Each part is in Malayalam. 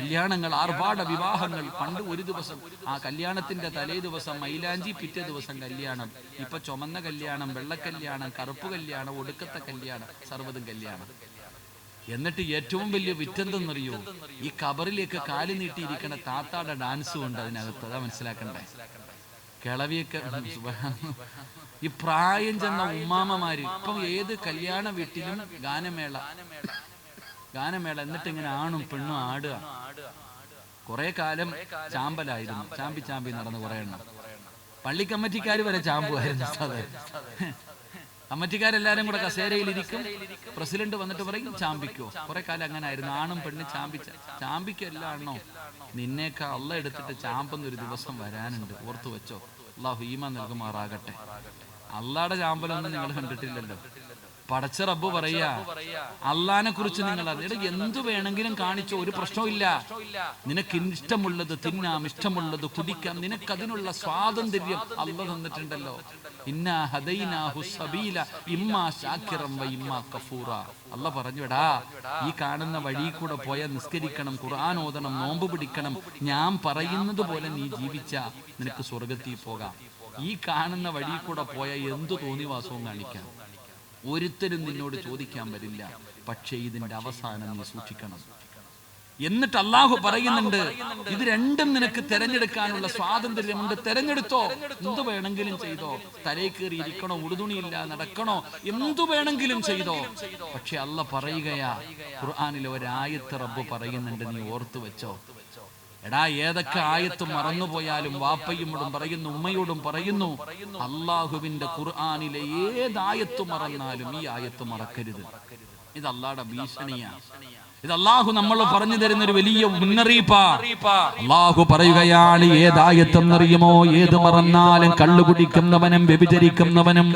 കല്യാണങ്ങൾ, ആർഭാട വിവാഹങ്ങൾ. പണ്ട് ഒരു ദിവസം ആ കല്യാണത്തിന്റെ തലേ ദിവസം മൈലാഞ്ചി, പിറ്റേ ദിവസം കല്യാണം. ഇപ്പൊ ചുമന്ന കല്യാണം, വെള്ളക്കല്യാണം, കറുപ്പ് കല്യാണം, ഒടുക്കത്തെ കല്യാണം, സർവ്വതും കല്യാണം. എന്നിട്ട് ഏറ്റവും വലിയ വിറ്റെന്തെന്നറിയോ? ഈ കബറിലേക്ക് കാല് നീട്ടിയിരിക്കണ താത്താടെ ഡാൻസും ഉണ്ട് അതിനകത്ത്. അതാ മനസ്സിലാക്കണ്ടേ. കിളവിയൊക്കെ ഈ പ്രായം ചെന്ന ഉമ്മാമ്മമാര് ഇപ്പം ഏത് കല്യാണ വീട്ടിലും ഗാനമേള. എന്നിട്ട് ഇങ്ങനെ ആണും പെണ്ണും ആടുക. കുറെ കാലം ചാമ്പലായിരുന്നു, ചാമ്പി നടന്ന് കുറെ എണ്ണം. പള്ളി കമ്മിറ്റിക്കാർ വരെ ചാമ്പുമായിരുന്നു. കമ്മിറ്റിക്കാരെല്ലാരും കൂടെ കസേരയിലിരിക്കും. പ്രസിഡന്റ് വന്നിട്ട് പറയും ചാമ്പിക്കോ. കുറെ കാലം അങ്ങനെ ആയിരുന്നു. ആണും പെണ്ണും ചാമ്പിക്കല്ലാണോ? നിന്നേക്കാ അള്ള എടുത്തിട്ട് ചാമ്പെന്നൊരു ദിവസം വരാനുണ്ട്, ഓർത്തു വെച്ചോ. അള്ളാഹു ഈമാൻ നൽകുമാറാകട്ടെ. അള്ളാടെ ചാമ്പലൊന്നും നിങ്ങൾ കണ്ടിട്ടില്ലല്ലോ. പടച്ച റബ്ബ് പറയാ, അള്ളാനെ കുറിച്ച് നിങ്ങൾ അറിഞ്ഞിട്ട് എന്തു വേണമെങ്കിലും കാണിച്ചോ, ഒരു പ്രശ്നമില്ല. നിനക്ക് ഇഷ്ടമുള്ളത് തിന്നാം, ഇഷ്ടമുള്ളത് കുടിക്കാം. നിനക്കതിനുള്ള സ്വാതന്ത്ര്യം അള്ള തന്നിട്ടുണ്ടല്ലോ. ഇന്നാ ഹദൈനാഹു സബീല ഇമ്മാ ശാക്കിറൻ വ ഇമ്മാ കഫൂറ. അള്ള പറഞ്ഞുവിടാ, ഈ കാണുന്ന വഴി കൂടെ പോയാൽ നിസ്കരിക്കണം, ഖുർആൻ ഓതണം, നോമ്പ് പിടിക്കണം. ഞാൻ പറയുന്നത് പോലെ നീ ജീവിച്ചാ നിനക്ക് സ്വർഗത്തിൽ പോകാം. ഈ കാണുന്ന വഴി കൂടെ പോയാൽ എന്തു തോന്നിവാസവും കാണിക്കാം. ഒരുത്തരും നിന്നോട് ചോദിക്കാൻ വരില്ല. പക്ഷേ ഇതിന്റെ അവസാനം നീ സൂക്ഷിക്കണം. എന്നിട്ട് അള്ളാഹു പറയുന്നുണ്ട്, ഇത് രണ്ടും നിനക്ക് തെരഞ്ഞെടുക്കാനുള്ള സ്വാതന്ത്ര്യമുണ്ട്. തെരഞ്ഞെടുത്തോ, എന്തു വേണമെങ്കിലും ചെയ്തോ. തലയിൽ കയറി ഇരിക്കണോ, ഉടുതുണിയില്ല നടക്കണോ, എന്തു വേണമെങ്കിലും ചെയ്തോ. പക്ഷെ അള്ള പറയുകയാ, ഖുർആനിലെ ഒരായത്ത് റബ്ബ് പറയുന്നുണ്ട്, നീ ഓർത്തു വെച്ചോ. എടാ, ഏതൊക്കെ ആയത്ത് മറന്നുപോയാലും വാപ്പയോടും പറയുന്നു, ഉമ്മയോടും പറയുന്നു, അള്ളാഹുവിന്റെ ഖുർആനിലെ ഏതായത്ത് മറന്നാലും ഈ ആയത്ത് മറക്കരുത്. ഇത് അള്ളാഹുടെ ഭീഷണിയാണ്. ഇത് അള്ളാഹു നമ്മൾ പറഞ്ഞു തരുന്ന ഒരു വലിയ മുന്നറിയിപ്പാ. അള്ളാഹു പറയുകയാണ്, ഏതായത്തെന്നറിയുമോ? ഏത് മറന്നാലും കള്ളു കുടിക്കുന്നവനും വ്യഭിചരിക്കുന്നവനും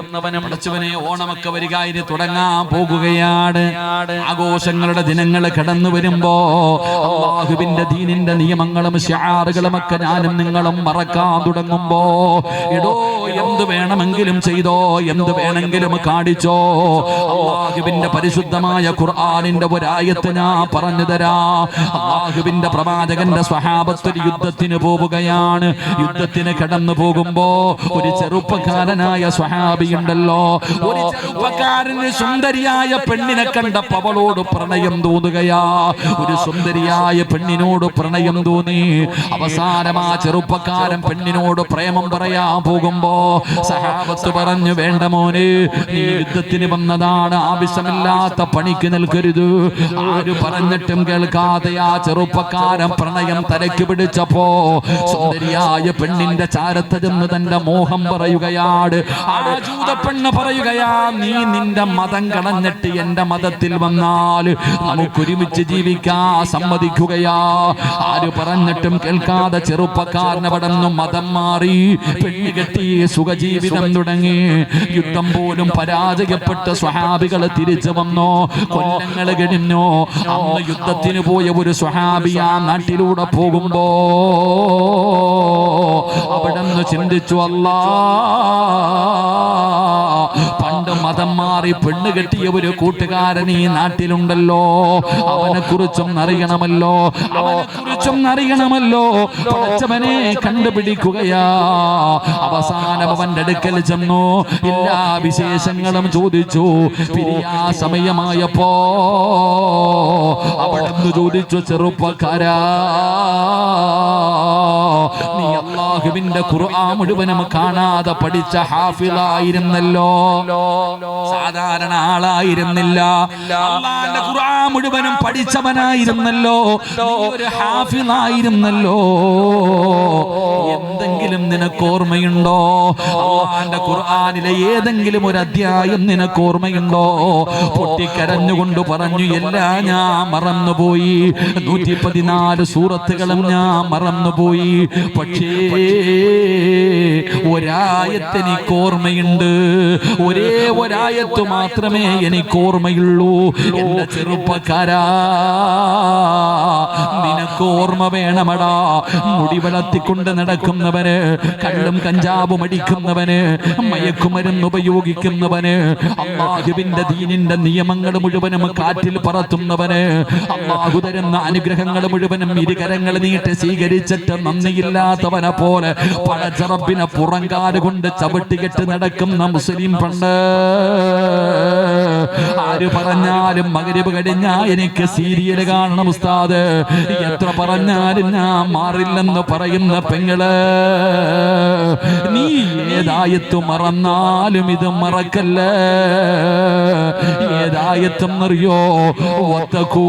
പഠിച്ചവനെ ഓണമൊക്കെ വരിക, ഇനി തുടങ്ങാൻ പോകുകയാണ്. ആഘോഷങ്ങളുടെ ദിനങ്ങൾ കടന്നു വരുമ്പോ അള്ളാഹുവിന്റെ ദീനിന്റെ നിയമങ്ങളും ശിആറുകളും ഒക്കെ ഞാനും നിങ്ങളും മറക്കാൻ തുടങ്ങുമ്പോ, എടോ എന്ത് വേണമെങ്കിലും ചെയ്തോ, എന്ത് വേണമെങ്കിലും കാണിച്ചോ. അള്ളാഹുവിന്റെ പരിശുദ്ധമായ ഖുർആനിന്റെ ഒരായത്ത് ഞാൻ പറഞ്ഞു തരാ. അല്ലാഹുവിന്റെ പ്രവാചകന്റെ സ്വഹാബത്ത് യുദ്ധത്തിന് പോവുകയാണ്. യുദ്ധത്തിന് കടന്നു പോകുമ്പോ ഒരു ചെറുപ്പക്കാരനായ സ്വഹാബിയുണ്ടല്ലോ. ഒരു ചെറുപ്പക്കാരന് സുന്ദരിയായ പെണ്ണിനെ കണ്ടപ്പോൾ അവളോട് പ്രണയം തോന്നുകയാ. ഒരു സുന്ദരിയായ പെണ്ണിനോട് പ്രണയം തോന്നി. അവസാനം ആ ചെറുപ്പക്കാരൻ പെണ്ണിനോട് പ്രേമം പറയാൻ പോകുമ്പോ സ്വഹാബത്ത് പറഞ്ഞു, വേണ്ട മോനെ, നീ യുദ്ധത്തിന് വന്നതാണ്, ആവശ്യമില്ലാത്ത പണിക്ക് നിൽക്കരുത്. ആര് പറഞ്ഞിട്ടും കേൾക്കാതെ ആ ചെറുപ്പക്കാരൻ പ്രണയം തലയ്ക്ക് പിടിച്ചപ്പോ സുന്ദരിയായ പെണ്ണിന്റെ ചാരത്ത് ചെന്ന് തന്റെ മോഹം പറയുകയാണ്. ആ ജൂത പെണ്ണ് പറയുകയാ, നീ നിന്റെ മതം കളഞ്ഞിട്ട് എന്റെ മതത്തിൽ വന്നാൽ നമുക്കൊരുമിച്ച് ജീവിക്കാൻ സമ്മതിക്കുകയാ. ആര് പറഞ്ഞിട്ടും കേൾക്കാതെ ചെറുപ്പക്കാരൻ അവിടെ നിന്നും മതം മാറി പെണ്ണ് കെട്ടി സുഖജീവിതം തുടങ്ങി. യുദ്ധം പോലും പരാജയപ്പെട്ട് സ്വഹാബികൾ തിരിച്ചു വന്നോ. കൊല്ലങ്ങൾ കഴിഞ്ഞോ. അന്ന് യുദ്ധത്തിന് പോയ ഒരു സ്വഹാബി ആ നാട്ടിലൂടെ പോകുമ്പോ അവിടെ നിന്ന് ചിന്തിച്ചു, അല്ലാ, പണ്ട് മതം മാറി പെണ്ണ് കെട്ടിയ ഒരു കൂട്ടുകാരൻ ഈ നാട്ടിലുണ്ടല്ലോ. അവനെ കുറിച്ചും അറിയണമല്ലോ, പഠിച്ചവനെ കണ്ടുപിടിക്കുകയാ. അവസാനം അവന്റെ അടുക്കൽ ചെന്നു, എല്ലാ വിശേഷങ്ങളും ചോദിച്ചു. പിരിയാ സമയമായപ്പോ അവിടുന്ന് ചോദിച്ചു, ചെറുപ്പക്കാരാ, നീ അല്ലാഹുവിന്റെ ഖുർആൻ മുഴുവനും കാണാതെ പഠിച്ച ഹാഫിളായിരുന്നല്ലോ, സാധാരണ ആളായിരുന്നില്ല. അല്ലാഹുവിന്റെ ഖുർആൻ മുഴുവനും പഠിച്ചവനായിരുന്നല്ലോ, ഒരു ഹാഫിളായിരുന്നല്ലോ. എന്തെങ്കിലും നിനക്ക് ഓർമ്മയുണ്ടോ? അല്ലാഹുവിന്റെ ഖുർആനിലെ ഏതെങ്കിലും ഒരു അധ്യായം നിനക്ക് ഓർമ്മയുണ്ടോ? പൊട്ടിക്കരഞ്ഞുകൊണ്ട് പറഞ്ഞു, എല്ലാം ഞാൻ മറന്നുപോയി. 114 സൂറത്തുകളും ഞാൻ മറന്നുപോയി. പക്ഷേ ഒരായത്ത് എനിക്ക് ഓർമ്മയുണ്ട്. ഒരേ ഒരായത്ത് മാത്രമേ എനിക്ക് ഓർമ്മയുള്ളൂ. എന്റെ ചെറുപ്പക്കാരാ, നിനക്ക് ഓർമ്മ വേണമടാ. മുടി വളർത്തിക്കൊണ്ട് നടക്കുന്നവന്, കള്ളും കഞ്ചാവും അടിക്കുന്നവന്, മയക്കുമരുന്ന് ഉപയോഗിക്കുന്നവന്, അല്ലാഹുവിന്റെ ദീനിന്റെ നിയമങ്ങൾ മുഴുവനും കാറ്റിൽ പറത്തുന്നവന്, അല്ലാഹു തരുന്ന അനുഗ്രഹങ്ങൾ മുഴുവനും ഇരുകരങ്ങൾ നീട്ടി സ്വീകരിച്ചിട്ട് നന്ദിയില്ലാത്തവനെ പോലെ പടച്ചറപ്പിനെ പുറങ്കാല് കൊണ്ട് ചവിട്ടികെട്ട് നടക്കുന്ന മുസ്ലിം പണ്ട്. ആര് പറഞ്ഞാലും മഗ്‌രിബ് കഴിഞ്ഞാ എനിക്ക് സീരിയൽ കാണണം ഉസ്താദ്, എത്ര പറഞ്ഞാലും ഞാൻ മാറില്ലെന്ന് പറയുന്ന പെങ്ങള്, നീ ഏതായത്ത് മറന്നാലും ഇത് മറക്കല്ലേ. ഏതായത്തും അറിയോ? വത്തഖൂ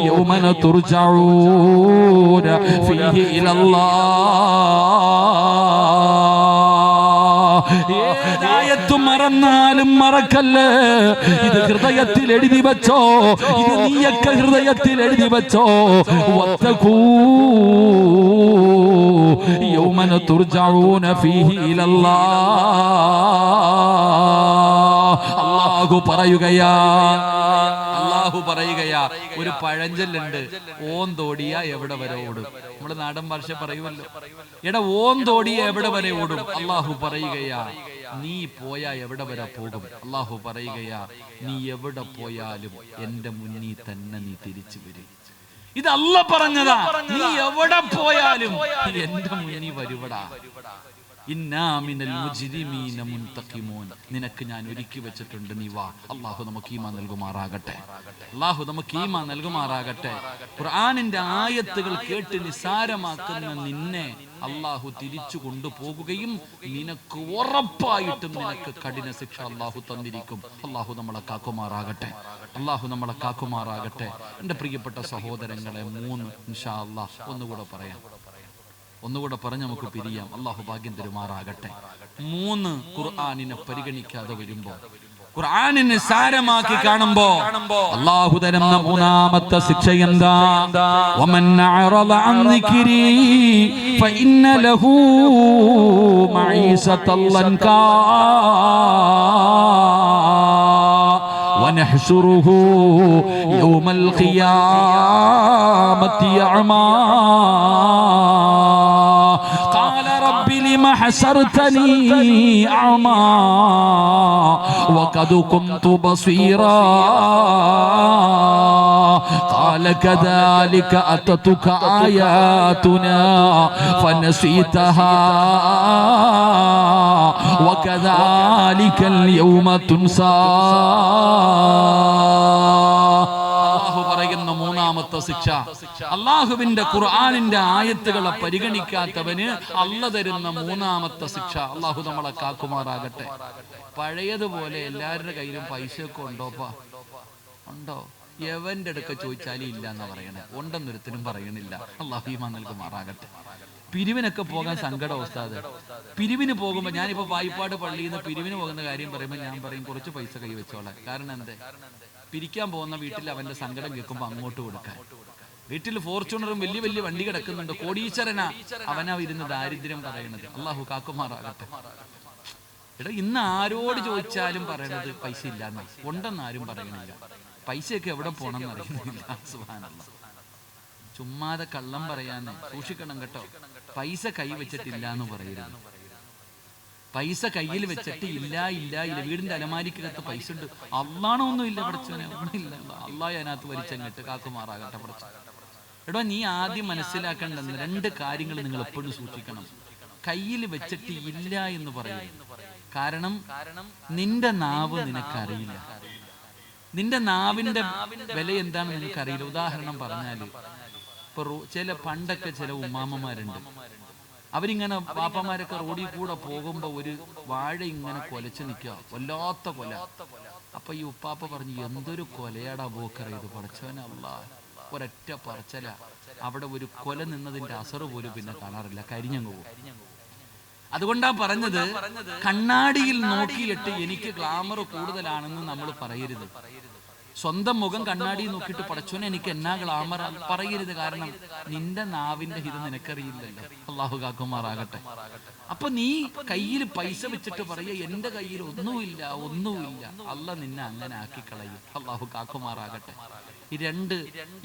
യൗമന തുർജഊന ഫീഹി ഇലല്ലാഹ്. ഏതായത്തും മറന്നാലും മറക്കല്ലേ. ഇത് ഹൃദയത്തിൽ എഴുതി വെച്ചോ. ഇത് നീയൊക്കെ ഹൃദയത്തിൽ എഴുതി വെച്ചോ. വത്തഖൂ യൗമന തുർജഊന ഫീഹി ഇലല്ലാഹ്. അല്ലാഹു പറയുകയാ, ഒരു പഴഞ്ചൊല്ലുണ്ട്, ഓൻ തോടിയ എവിടെ വരെ ഓടും. നമ്മുടെ നാടൻ ഭാഷ പറയുമല്ലോ, എടാ ഓൻ തോടിയ എവിടെ വരെ ഓടും. അല്ലാഹു പറയുകയാ, നീ പോയാ എവിടെ വരെ പോകും. അല്ലാഹു പറയുകയാ, നീ എവിടെ പോയാലും എന്റെ മുന്നിൽ തന്നെ നീ തിരിച്ചു വരും. ഇത് അല്ലാഹു പറഞ്ഞതാ. നീ എവിടെ പോയാലും എന്റെ മുന്നിൽ വരുവടാ. നിനക്ക് ഞാൻ ഒരുക്കി വെച്ചിട്ടുണ്ട്, നീ വാ. അല്ലാഹു നമുക്ക് ഈമാൻ നൽകുമാറാകട്ടെ. അല്ലാഹു നമുക്ക് ഈമാൻ നൽകുമാറാകട്ടെ. ഖുർആനിന്റെ ആയത്തുകൾ കേട്ട് നിസാരമാക്കുന്ന നിന്നെ അല്ലാഹു തിരിച്ചു കൊണ്ടുപോകുകയും നിനക്ക് ഉറപ്പായിട്ടും നിനക്ക് കഠിന ശിക്ഷ അല്ലാഹു തന്നിരിക്കും. അല്ലാഹു നമ്മളെ കാക്കുമാറാകട്ടെ. അല്ലാഹു നമ്മളെ കാക്കുമാറാകട്ടെ. എൻ്റെ പ്രിയപ്പെട്ട സഹോദരങ്ങളെ, 3 ഇൻഷാ അല്ലാഹ് ഒന്നുകൂടെ പറഞ്ഞ് നമുക്ക് പിരിയാം. അല്ലാഹു ഭാഗ്യം തരുമാറാകട്ടെ. 3 ഖുർആനിനെ പരിഗണിക്കാതെ വരുമ്പോ, ഖുർആനിനെ സാരമാക്കി കാണുമ്പോ അല്ലാഹു തരുന്ന 3ാമത്തെ ശിക്ഷ എന്താ? വമൻ അഅറദ അൻ ദിക്രി ഫഇന്ന ലഹു മഈസതൻ ലൻകാ വനഹ്ശുറുഹു യൗമൽ ഖിയാമത്തി അഅമാ لما حشرتني أعمى وقد كنت بصيرا قال كذلك أتتك آياتنا فنسيتها وكذلك اليوم تنسى. ശിക്ഷ, അല്ലാഹുവിന്റെ ഖുർആനിന്റെ ആയത്തുകളെ പരിഗണിക്കാത്തവന് അല്ലാഹു തരുന്ന 3ാമത്തെ ശിക്ഷ. അല്ലാഹു നമ്മളെ കാക്കുമാറാകട്ടെ. പഴയതുപോലെ എല്ലാവരുടെ കയ്യിലും പൈസയൊക്കെ ഉണ്ടോ? എവന്റെ അടുക്ക ചോദിച്ചാലും ഇല്ല എന്നാ പറയണേ. ഉണ്ടെന്നൊരുത്തിനും പറയണില്ല. അല്ലാഹു ഈമാൻ നൽകുമാറാകട്ടെ. പിരിവിനൊക്കെ പോകാൻ സങ്കടം ഉസ്താദ്. പിരിവിന് പോകുമ്പോൾ, ഞാനിപ്പോ വായ്പാട് പള്ളിയിൽ നിന്ന് പിരിവിന് പോകുന്ന കാര്യം പറയുമ്പോൾ ഞാൻ പറയും കുറച്ച് പൈസ കൈവച്ചോളാം. കാരണം എന്തേ? പിരിക്കാൻ പോകുന്ന വീട്ടിൽ അവന്റെ സങ്കടം കേൾക്കുമ്പോൾ അങ്ങോട്ട് കൊടുക്കാൻ. വീട്ടിൽ ഫോർച്യൂണറും വലിയ വലിയ വണ്ടി കിടക്കുന്നുണ്ട്, കോടീശ്വരനാ, അവനാ ഇരുന്ന് ദാരിദ്ര്യം പറയണത്. അല്ലാഹു കാക്കുമാറാകട്ടെ. എടാ, ഇന്ന് ആരോട് ചോദിച്ചാലും പറയണത് പൈസ ഇല്ലാന്നാ. ഉണ്ടെന്ന് ആരും പറയണില്ല. പൈസയൊക്കെ എവിടെ പോണെന്ന് അറിയുന്നില്ല. സുബ്ഹാനല്ലാഹ്. ചുമ്മാതെ കള്ളം പറയാന്ന് സൂക്ഷിക്കണം കേട്ടോ. പൈസ കൈ വെച്ചിട്ടില്ല എന്ന് പറയരുത്. പൈസ കയ്യിൽ വെച്ചിട്ട് ഇല്ല. വീടിന്റെ അലമാരിക്കകത്ത് പൈസ ഉണ്ട്. അള്ളാണോ ഒന്നും ഇല്ല പഠിച്ചവനെ, ഒന്നുമില്ല. അള്ളാഹ് അതിനകത്ത് വലിച്ചങ്ങിട്ട് കാക്കുമാറാകട്ടെ പഠിച്ചവൻ. എടോ, നീ ആദ്യം മനസ്സിലാക്കേണ്ടെന്ന് 2 കാര്യങ്ങൾ നിങ്ങൾ എപ്പോഴും സൂക്ഷിക്കണം. കയ്യിൽ വെച്ചിട്ട് ഇല്ല എന്ന് പറയും. കാരണം നിന്റെ നാവ് നിനക്കറിയില്ല. നിന്റെ നാവിന്റെ വില എന്താണെന്ന് നിനക്കറിയില്ല. ഉദാഹരണം പറഞ്ഞാല്, ഇപ്പൊ പണ്ടൊക്കെ ചില ഉമ്മാമ്മമാരുണ്ട്, അവരിങ്ങനെ പാപ്പമാരൊക്കെ റോഡിൽ കൂടെ പോകുമ്പോ ഒരു വാഴ ഇങ്ങനെ കൊലച്ച് നിൽക്കുക, വല്ലാത്ത കൊല. അപ്പൊ ഈ ഉപ്പാപ്പ പറഞ്ഞു, എന്തൊരു കൊലയാടാ ബോക്കറ ഇത്, പടച്ചവനല്ല. ഒരൊറ്റ പറച്ചല. അവിടെ ഒരു കൊല നിന്നതിന്റെ അസറ് പോലും പിന്നെ കാണാറില്ല, കരിഞ്ഞങ്ങ് പോകും. അതുകൊണ്ടാ പറഞ്ഞത്, കണ്ണാടിയിൽ നോക്കിയിട്ട് എനിക്ക് ഗ്ലാമർ കൂടുതലാണെന്ന് നമ്മൾ പറയരുത്. സ്വന്തം മുഖം കണ്ണാടി നോക്കിയിട്ട് പടച്ചോനെ എനിക്ക് എന്നാ ഗ്ലാമർ പറയരുത്. കാരണം നിന്റെ നാവിന്റെ ഹിതം നിനക്കറിയില്ലല്ലോ. അള്ളാഹു കാക്കുമാറാകട്ടെ. അപ്പൊ നീ കയ്യിൽ പൈസ വെച്ചിട്ട് പറയ എന്റെ കയ്യിൽ ഒന്നുമില്ല. അള്ളാഹ് നിന്നെ അങ്ങനെ ആക്കിക്കളയും. അള്ളാഹു കാക്കുമാറാകട്ടെ. ഈ രണ്ട്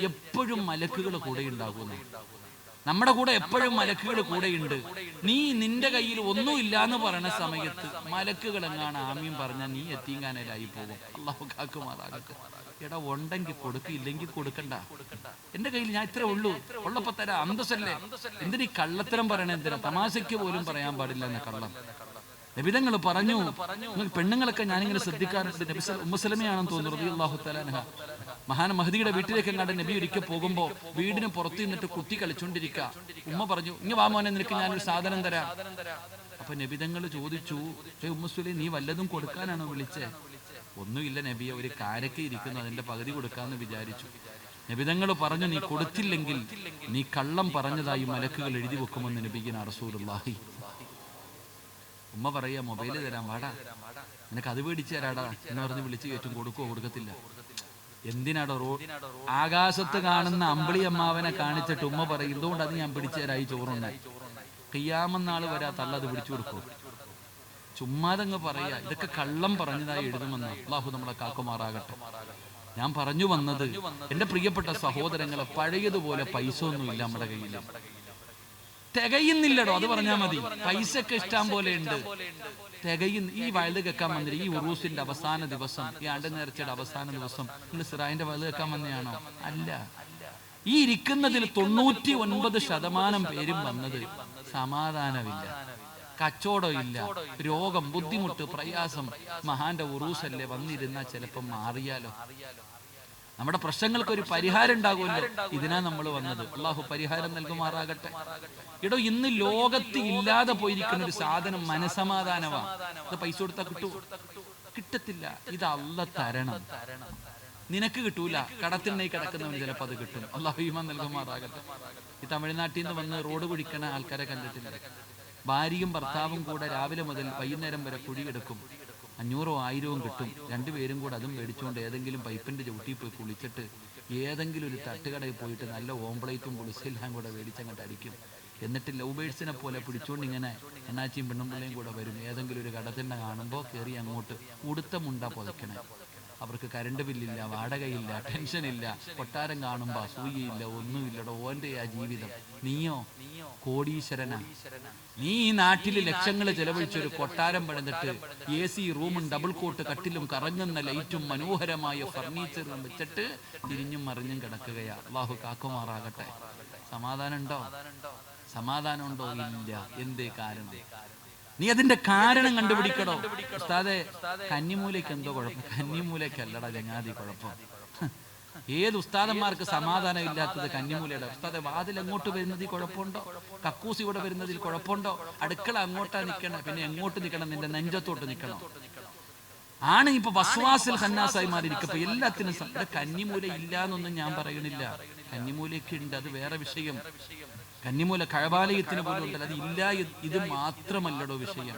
എപ്പോഴും മലക്കുകൾ കൂടെ ഉണ്ടാകുന്നു. നമ്മുടെ കൂടെ എപ്പോഴും മലക്കുകൾ കൂടെയുണ്ട്. നീ നിന്റെ കയ്യിൽ ഒന്നുമില്ല എന്ന് പറയുന്ന സമയത്ത് മലക്കുകൾ എങ്ങാണ് ആമീൻ പറഞ്ഞാൽ നീ എത്തിങ്ങാനലായി പോകും. അള്ളാഹു കാക്കുമാറാകട്ടെ. എടാ ഉണ്ടെങ്കിൽ കൊടുക്കില്ലെങ്കിൽ കൊടുക്കണ്ട. എന്റെ കയ്യിൽ ഞാൻ ഇത്രേ ഉള്ളൂ, ഉള്ളപ്പോ തരാ, അന്തസ്സല്ലേ. എന്തിനീ കള്ളത്തരം പറയണ? എന്തിനാ? തമാശയ്ക്ക് പോലും പറയാൻ പാടില്ല എന്ന കള്ളം നബിതങ്ങൾ പറഞ്ഞു. പെണ്ണുങ്ങളൊക്കെ ഞാനിങ്ങനെ ശ്രദ്ധിക്കാറുണ്ട്. നബി ഉമ്മു സലമയാണെന്ന് തോന്നുന്നു റളിയല്ലാഹു തആല അൻഹ. മഹാൻ മഹദിയുടെ വീട്ടിലേക്ക് എങ്ങാണ്ട് നബി ഒരിക്കൽ പോകുമ്പോ വീടിന് പുറത്ത് നിന്നിട്ട് കുട്ടി കളിച്ചോണ്ടിരിക്കുക. ഉമ്മ പറഞ്ഞു, ഇങ്ങ് വാ മോനെ, നിനക്ക് ഞാനൊരു സാധനം തരാം. അപ്പൊ നബിതങ്ങൾ ചോദിച്ചു, ഉമ്മു സുലൈം നീ വല്ലതും കൊടുക്കാനാണോ വിളിച്ചേ? ഒന്നുമില്ല നബിയെ, ഒരു കാരക്ക ഇരിക്കുന്നു, അതിന്റെ പകുതി കൊടുക്കാന്ന് വിചാരിച്ചു. നബിതങ്ങൾ പറഞ്ഞു, നീ കൊടുത്തില്ലെങ്കിൽ നീ കള്ളം പറഞ്ഞതായി മലക്കുകൾ എഴുതി വെക്കുമെന്ന് നബിയിന റസൂലുള്ളാഹി. ഉമ്മ പറയാ, മൊബൈല് തരാം, വാടാ, നിനക്ക് അത് പേടിച്ചു തരാടാ എന്ന് പറഞ്ഞ് വിളിച്ചു കയറ്റും. കൊടുക്കുവോ? കൊടുക്കത്തില്ല. എന്തിനാടോ? ആകാശത്ത് കാണുന്ന അമ്പിളി അമ്മാവനെ കാണിച്ചിട്ട് ഉമ്മ പറയും, എന്തുകൊണ്ട് അത് ഞാൻ പിടിച്ചു തരായി ചോറുണ്ടായി. ഖിയാമന്നാള് വരാ തള്ളത് പിടിച്ചു കൊടുക്കോ? ചുമ്മാതങ്ങ് പറയാ. ഇതൊക്കെ കള്ളം പറഞ്ഞതായി എഴുതുമെന്ന്. അല്ലാഹു നമ്മളെ കാക്കുമാറാകട്ടെ. ഞാൻ പറഞ്ഞു വന്നത്, എന്റെ പ്രിയപ്പെട്ട സഹോദരങ്ങളെ, പഴയതുപോലെ പൈസ ഒന്നുമില്ല നമ്മുടെ കയ്യിൽ. തികയുന്നില്ലടോ, അത് പറഞ്ഞാൽ മതി. പൈസക്ക് ഇഷ്ടം പോലെ ഉണ്ട്, തികയുന്ന. ഈ വയല് കേൾക്കാൻ വന്നില്ല. ഈ ഉറൂസിന്റെ അവസാന ദിവസം, ഈ ആണ്ട് നേർച്ചയുടെ അവസാന ദിവസം നിങ്ങൾ സിറായിന്റെ വയല് കേൾക്കാൻ വന്നതാണോ? അല്ല. ഈ ഇരിക്കുന്നതിൽ 99% പേരും വന്നത് സമാധാനമില്ല, കച്ചവടം ഇല്ല, രോഗം, ബുദ്ധിമുട്ട്, പ്രയാസം. മഹാന്റെ ഉറൂസല്ലേ, വന്നിരുന്നാ ചിലപ്പം മാറിയാലോ. നമ്മുടെ പ്രശ്നങ്ങൾക്ക് ഒരു പരിഹാരം ഉണ്ടാകുമല്ലോ. ഇതിനാ നമ്മൾ വന്നത്. അള്ളാഹു പരിഹാരം നൽകുമാറാകട്ടെ. എടോ, ഇന്ന് ലോകത്ത് ഇല്ലാതെ പോയിരിക്കുന്ന ഒരു സാധനം മനസമാധാനമാണ്. ഇത് പൈസ കൊടുത്താൽ കിട്ടുമോ? കിട്ടത്തില്ല. ഇത് അള്ളാഹ് തരണം. നിനക്ക് കിട്ടൂല, കടത്തിനായി കിടക്കുന്നവന് ചിലപ്പോൾ അത് കിട്ടും. അള്ളാഹു ഈമാൻ നൽകുമാറാകട്ടെ. ഈ തമിഴ്നാട്ടിൽ നിന്ന് വന്ന് റോഡ് കുടിക്കണ ആൾക്കാരെ കണ്ടിട്ടില്ല. ഭാര്യയും ഭർത്താവും കൂടെ രാവിലെ മുതൽ വൈകുന്നേരം വരെ കുഴിയെടുക്കും. 500 1000 കിട്ടും. രണ്ടുപേരും കൂടെ അതും മേടിച്ചുകൊണ്ട് ഏതെങ്കിലും പൈപ്പിന്റെ ചവിട്ടിയിൽ പോയി കുളിച്ചിട്ട് ഏതെങ്കിലും ഒരു തട്ടുകടയിൽ പോയിട്ട് നല്ല ഓംപ്ലേറ്റും പുളിസെല്ലാം കൂടെ മേടിച്ചങ്ങോട്ട് അടിക്കും. എന്നിട്ട് ലവ് ബേഡ്സിനെ പോലെ പിടിച്ചുകൊണ്ട് ഇങ്ങനെ അണ്ണാച്ചിയും പെണ്ണുമ്പിള്ളയും കൂടെ വരും. ഏതെങ്കിലും ഒരു കടത്തിണ്ണ കാണുമ്പോൾ കയറി അങ്ങോട്ട് ഉടുത്ത മുണ്ട പുതയ്ക്കണേ. അവർക്ക് കരണ്ട് ബില്ലില്ല, വാടകയില്ല, ടെൻഷനില്ല. കൊട്ടാരം കാണുമ്പോ അസൂയയില്ല, ഒന്നുമില്ലടോ. ഓന്റെ ആ ജീവിതം. നീയോ കോടീശ്വരനാ. നീ ഈ നാട്ടിൽ ലക്ഷങ്ങൾ ചെലവഴിച്ചൊരു കൊട്ടാരം പണിതിട്ട് AC റൂമും ഡബിൾ കോട്ട് കട്ടിലും കറങ്ങുന്ന ലൈറ്റും മനോഹരമായ ഫർണിച്ചറും വെച്ചിട്ട് തിരിഞ്ഞും മറിഞ്ഞും കിടക്കുകയാ. അള്ളാഹു കാക്കുമാറാകട്ടെ. സമാധാനം ഉണ്ടോ? സമാധാനം ഉണ്ടോ? ഇല്ല. എന്തേ കാരണം? നീ അതിന്റെ കാരണം കണ്ടുപിടിക്കണോ. ഉസ്താദെ, കന്നിമൂലയ്ക്ക് എന്തോ കുഴപ്പം? കന്നിമൂലയ്ക്കല്ലടാ ചങ്ങാതി കുഴപ്പം. ഏത് ഉസ്താദന്മാർക്ക് സമാധാനം ഇല്ലാത്തത് കന്നിമൂലയുടെ? ഉസ്താദെ, വാതിൽ എങ്ങോട്ട് വരുന്നതിൽ കുഴപ്പമുണ്ടോ? കക്കൂസ് ഇവിടെ വരുന്നതിൽ കുഴപ്പമുണ്ടോ? അടുക്കള അങ്ങോട്ടാ നിൽക്കണം, പിന്നെ എങ്ങോട്ട് നിൽക്കണം? നിന്റെ നെഞ്ചത്തോട്ട് നിൽക്കണം. ആണ് ഇപ്പൊ വസ്വാസിൽ ഖന്നാസായി മാറിയിരിക്കും. എല്ലാത്തിനും കന്നിമൂല ഇല്ല എന്നൊന്നും ഞാൻ പറയണില്ല. കന്നിമൂലയൊക്കെ ഉണ്ട്, അത് വേറെ വിഷയം. കന്നിമൂല കഴബാലയത്തിന് പോലും ഉണ്ടല്ലോ, അത് ഇല്ല. ഇത് മാത്രമല്ലടോ വിഷയം.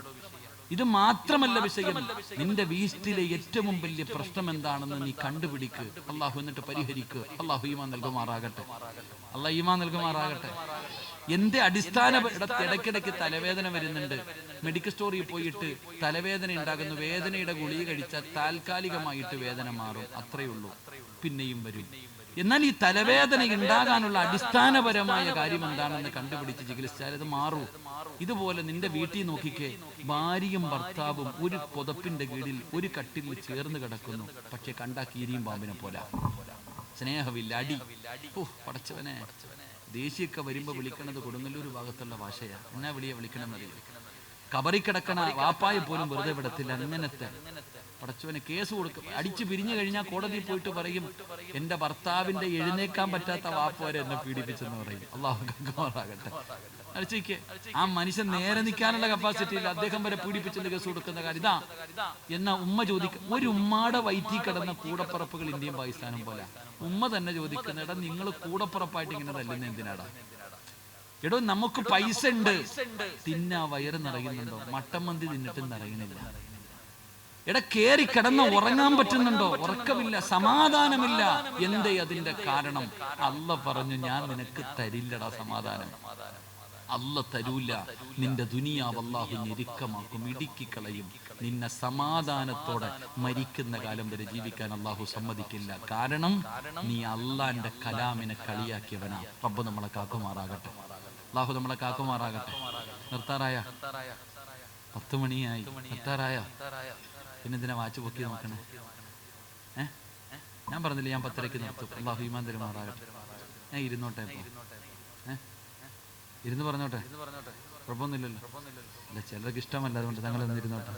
ഇത് മാത്രമല്ല വിഷയം. നിന്റെ വീട്ടിലെ ഏറ്റവും വലിയ പ്രശ്നം എന്താണെന്ന് നീ കണ്ടുപിടിക്ക്. അള്ളാഹു എന്നിട്ട് പരിഹരിക്കുക. അള്ളാഹു ഈമാൻ നൽകുമാറാകട്ടെ. അള്ളാഹ് ഈമാൻ നൽകുമാറാകട്ടെ. എന്റെ അടിസ്ഥാന ഇടയ്ക്കിടയ്ക്ക് തലവേദന വരുന്നുണ്ട്. മെഡിക്കൽ സ്റ്റോറിൽ പോയിട്ട് തലവേദന ഉണ്ടാകുന്നു. വേദനയുടെ ഗുളിക കഴിച്ചാൽ താൽക്കാലികമായിട്ട് വേദന മാറും, അത്രയേ ഉള്ളൂ. പിന്നെയും വരും. എന്നാൽ ഈ തലവേദന ഉണ്ടാകാനുള്ള അടിസ്ഥാനപരമായ കാര്യം എന്താണെന്ന് കണ്ടുപിടിച്ച് ചികിത്സിച്ചാൽ അത് മാറൂ. ഇതുപോലെ നിന്റെ വീട്ടിൽ നോക്കിക്കേ, ഭാര്യയും ഭർത്താവും ഒരു പുതപ്പിന്റെ കീഴിൽ ഒരു കട്ടിൽ ചേർന്ന് കിടക്കുന്നു. പക്ഷെ കണ്ടാ കീരിയും പാമ്പിനെ പോലെ. സ്നേഹമില്ല, അടി. പടച്ചവനെ, ദേശീയൊക്കെ വരുമ്പോ വിളിക്കണത് കൊടുങ്ങല്ലൂർ ഭാഗത്തുള്ള ഭാഷയാ. എന്നാ വിളിക്കണമെന്നറിയില്ല. കബറി കിടക്കണ വാപ്പായെ പോലും വെറുതെ വിടത്തില്ല. അങ്ങനത്തെ പടച്ചവന് കേസ് കൊടുക്കും. അടിച്ചു പിരിഞ്ഞു കഴിഞ്ഞാൽ കോടതിയിൽ പോയിട്ട് പറയും, എന്റെ ഭർത്താവിന്റെ എഴുന്നേക്കാൻ പറ്റാത്ത വാപ്പ വരെ എന്നെ പീഡിപ്പിച്ചെന്ന് പറയും. അള്ളാഹു കാക്കുമാറാകട്ടെ. അടിച്ചേക്ക് ആ മനുഷ്യൻ നേരെ നിൽക്കാനുള്ള കപ്പാസിറ്റി ഇല്ല, അദ്ദേഹം വരെ പീഡിപ്പിച്ചെന്ന് കേസ് കൊടുക്കുന്ന കാര്യം ഇതാ. എന്നാ ഉമ്മ ചോദിക്കും, ഒരു ഉമ്മയുടെ വയറ്റിൽ കിടന്ന കൂടപ്പറപ്പുകൾ ഇന്ത്യയും പാകിസ്ഥാനും പോലെ. ഉമ്മ തന്നെ ചോദിക്കുന്ന, എടാ നിങ്ങൾ കൂടപ്പുറപ്പായിട്ട് ഇങ്ങനെ തല്ലുന്ന എന്തിനാടാ? എടോ, നമുക്ക് പൈസ ഉണ്ട്, തിന്നാ വയറ് നിറയുന്നുണ്ടോ? മട്ടൻ മന്തി തിന്നിട്ടും നിറയുന്നില്ല. എടാ കേറി കിടന്ന് ഉറങ്ങാൻ പറ്റുന്നുണ്ടോ? ഉറക്കമില്ല, സമാധാനമില്ല. എന്തേ അതിന്റെ കാരണം? അല്ല പറഞ്ഞു, ഞാൻ നിനക്ക് തരില്ലടാ സമാധാനം. അല്ല തരൂല. നിന്റെ ദുനിയാവ് അല്ലാഹു ഞെരുക്കമാക്കും, ഇടുക്കിക്കളയും. നിന്നെ സമാധാനത്തോടെ മരിക്കുന്ന കാലം വരെ ജീവിക്കാൻ അല്ലാഹു സമ്മതിക്കില്ല. കാരണം നീ അള്ളാന്റെ കലാമിനെ കളിയാക്കിയവനാ. റബ്ബ് നമ്മളെ കാക്കുമാറാകട്ടെ. അല്ലാഹു നമ്മളെ കാക്കുമാറാകട്ടെ. നിർത്താറായ? 10 മണിയായി. നിർത്താറായ? പിന്നെന്തിനാ വാച്ച് പൊക്കി നോക്കണേ? ഞാൻ പറഞ്ഞില്ല ഞാൻ 10:30 നിർത്തും. അല്ലാഹു ഈമാൻ തരുമാറാകട്ടെ. ഞാൻ ഇരുന്നോട്ടെ. ഇരുന്ന് പറഞ്ഞോട്ടെ, കുഴപ്പമൊന്നുമില്ലല്ലോ. അല്ല, ചിലർക്ക് ഇഷ്ടമല്ല, അതുകൊണ്ട് തങ്ങൾ ഇരുന്നോട്ടെ.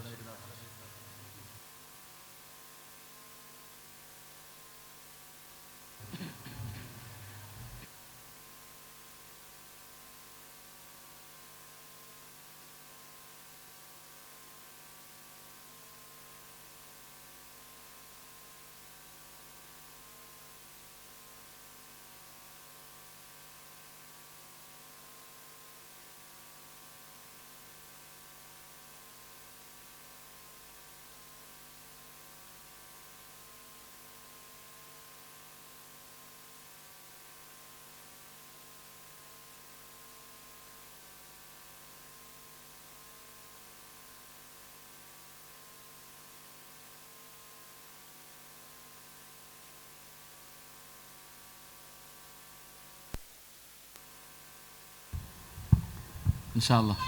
ഇൻഷാ അല്ലാഹ്.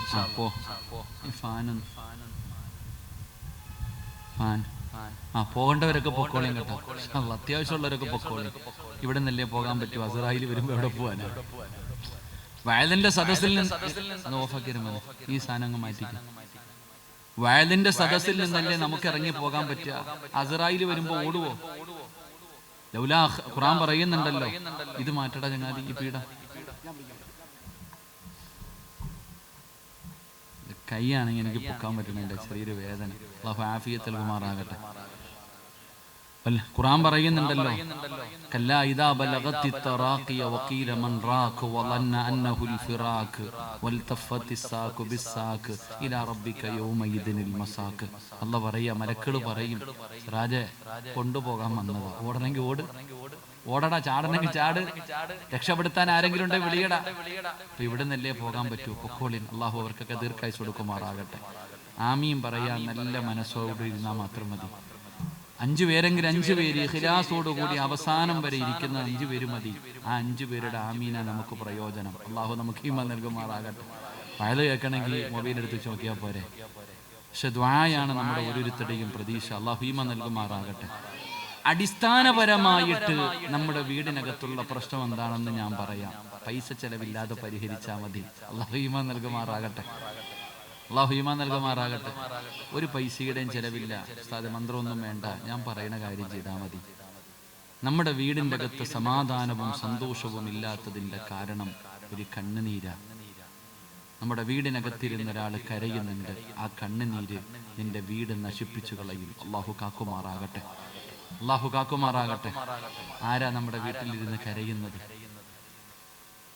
പോകേണ്ടവരൊക്കെ പൊക്കോളിയും കേട്ടോ. അത്യാവശ്യമുള്ളവരൊക്കെ പൊക്കോളിയും. ഇവിടെ നിന്നല്ലേ പോകാൻ പറ്റും. അസ്രായേൽ വരുമ്പോ എവിടെ പോവാനാ? വയലിന്റെ സദസ്സിൽ നിന്ന് ഓഫാക്കിരുമോ? ഈ സാധനം അങ്ങ് മാറ്റിക്കും. വയലിന്റെ സദസ്സിൽ നിന്നല്ലേ നമുക്ക് ഇറങ്ങി പോകാൻ പറ്റുക? അസ്രായേൽ വരുമ്പോ ഓടുവോ? ലൗലാ ഖുർആൻ പറയുന്നുണ്ടല്ലോ, ഇത് മാറ്റടാ ചങ്ങാതി, ഈ പീഡ. കൈയാണെങ്കിൽ എനിക്ക് പൊക്കാൻ പറ്റുന്നുണ്ട്, ചെറിയൊരു വേദന. അല്ലാഹു ആഫിയത്ത് നൽകുമാറാകട്ടെ. ഖുർആൻ പറയുന്നുണ്ടല്ലോ, കല്ലാ ഇദാ ബലഗത്തി തറാഖിയ വഖീല മൻ റാഖ് വളന്ന അന്നഹുൽ ഫിറാഖ് വൽതഫത്തി സാഖു ബിസ്സാഖ് ഇലാ റബ്ബിക യൗമയിദിനിൽ മസാഖ്. അല്ലാഹു പറയാ, മലക്കൾ പറയും, രാജേ കൊണ്ടുപോകാൻ വന്നതാ, ഓടണമെങ്കിൽ ഓട്, ഓടടാ, ചാടണമെങ്കിൽ ചാട്, രക്ഷപ്പെടുത്താൻ ആരെങ്കിലും ഉണ്ടെ വിളിയടാ. അപ്പൊ ഇവിടെ നിന്നല്ലേ പോകാൻ പറ്റൂ? പൊക്കോളിൻ. അള്ളാഹു അവർക്കൊക്കെ ദീർഘായുസ്സ് കൊടുക്കുമാറാകട്ടെ. ആമീൻ പറയാൻ നല്ല മനസ്സോട് ഇരുന്നാൽ മാത്രം മതി. 5 പേരെങ്കിലും 5 പേര് ഇഖ്ലാസോടുകൂടി അവസാനം വരെ ഇരിക്കുന്ന 5 പേര് മതി. ആ 5 പേരുടെ ആമീന നമുക്ക് പ്രയോജനം. അള്ളാഹു നമുക്ക് ഈമാൻ നൽകുമാറാകട്ടെ. വയല് കേൾക്കണമെങ്കിൽ മൊബൈൽ എടുത്ത് നോക്കിയാൽ പോരെ. പക്ഷെ ദുആയാണ് നമ്മുടെ ഓരോരുത്തരുടെയും പ്രതീക്ഷ. അള്ളാഹു ഈമാൻ നൽകുമാറാകട്ടെ. അടിസ്ഥാനപരമായിട്ട് നമ്മുടെ വീടിനകത്തുള്ള പ്രശ്നം എന്താണെന്ന് ഞാൻ പറയാം. പൈസ ചെലവില്ലാതെ പരിഹരിച്ചാൽ മതി. അല്ലാഹു ഈമാൻ നൽകുമാറാകട്ടെ. അല്ലാഹു ഈമാൻ നൽകുമാറാകട്ടെ. ഒരു പൈസയുടെയും ചെലവില്ല. ഉസ്താദ് മന്ത്രമൊന്നും വേണ്ട, ഞാൻ പറയുന്ന കാര്യം ചെയ്താൽ മതി. നമ്മുടെ വീടിൻ്റെ അകത്ത് സമാധാനവും സന്തോഷവും ഇല്ലാത്തതിൻ്റെ കാരണം ഒരു കണ്ണുനീരാ. നമ്മുടെ വീടിനകത്തിരുന്ന ഒരാൾ കരയുന്നുണ്ട്. ആ കണ്ണുനീര് നിന്റെ വീട് നശിപ്പിച്ചു കളയും. അല്ലാഹു കാക്കുമാറാകട്ടെ. അല്ലാഹു കാക്കുമാറാകട്ടെ. ആരാ നമ്മുടെ വീട്ടിലിരുന്ന് കരയുന്നത്?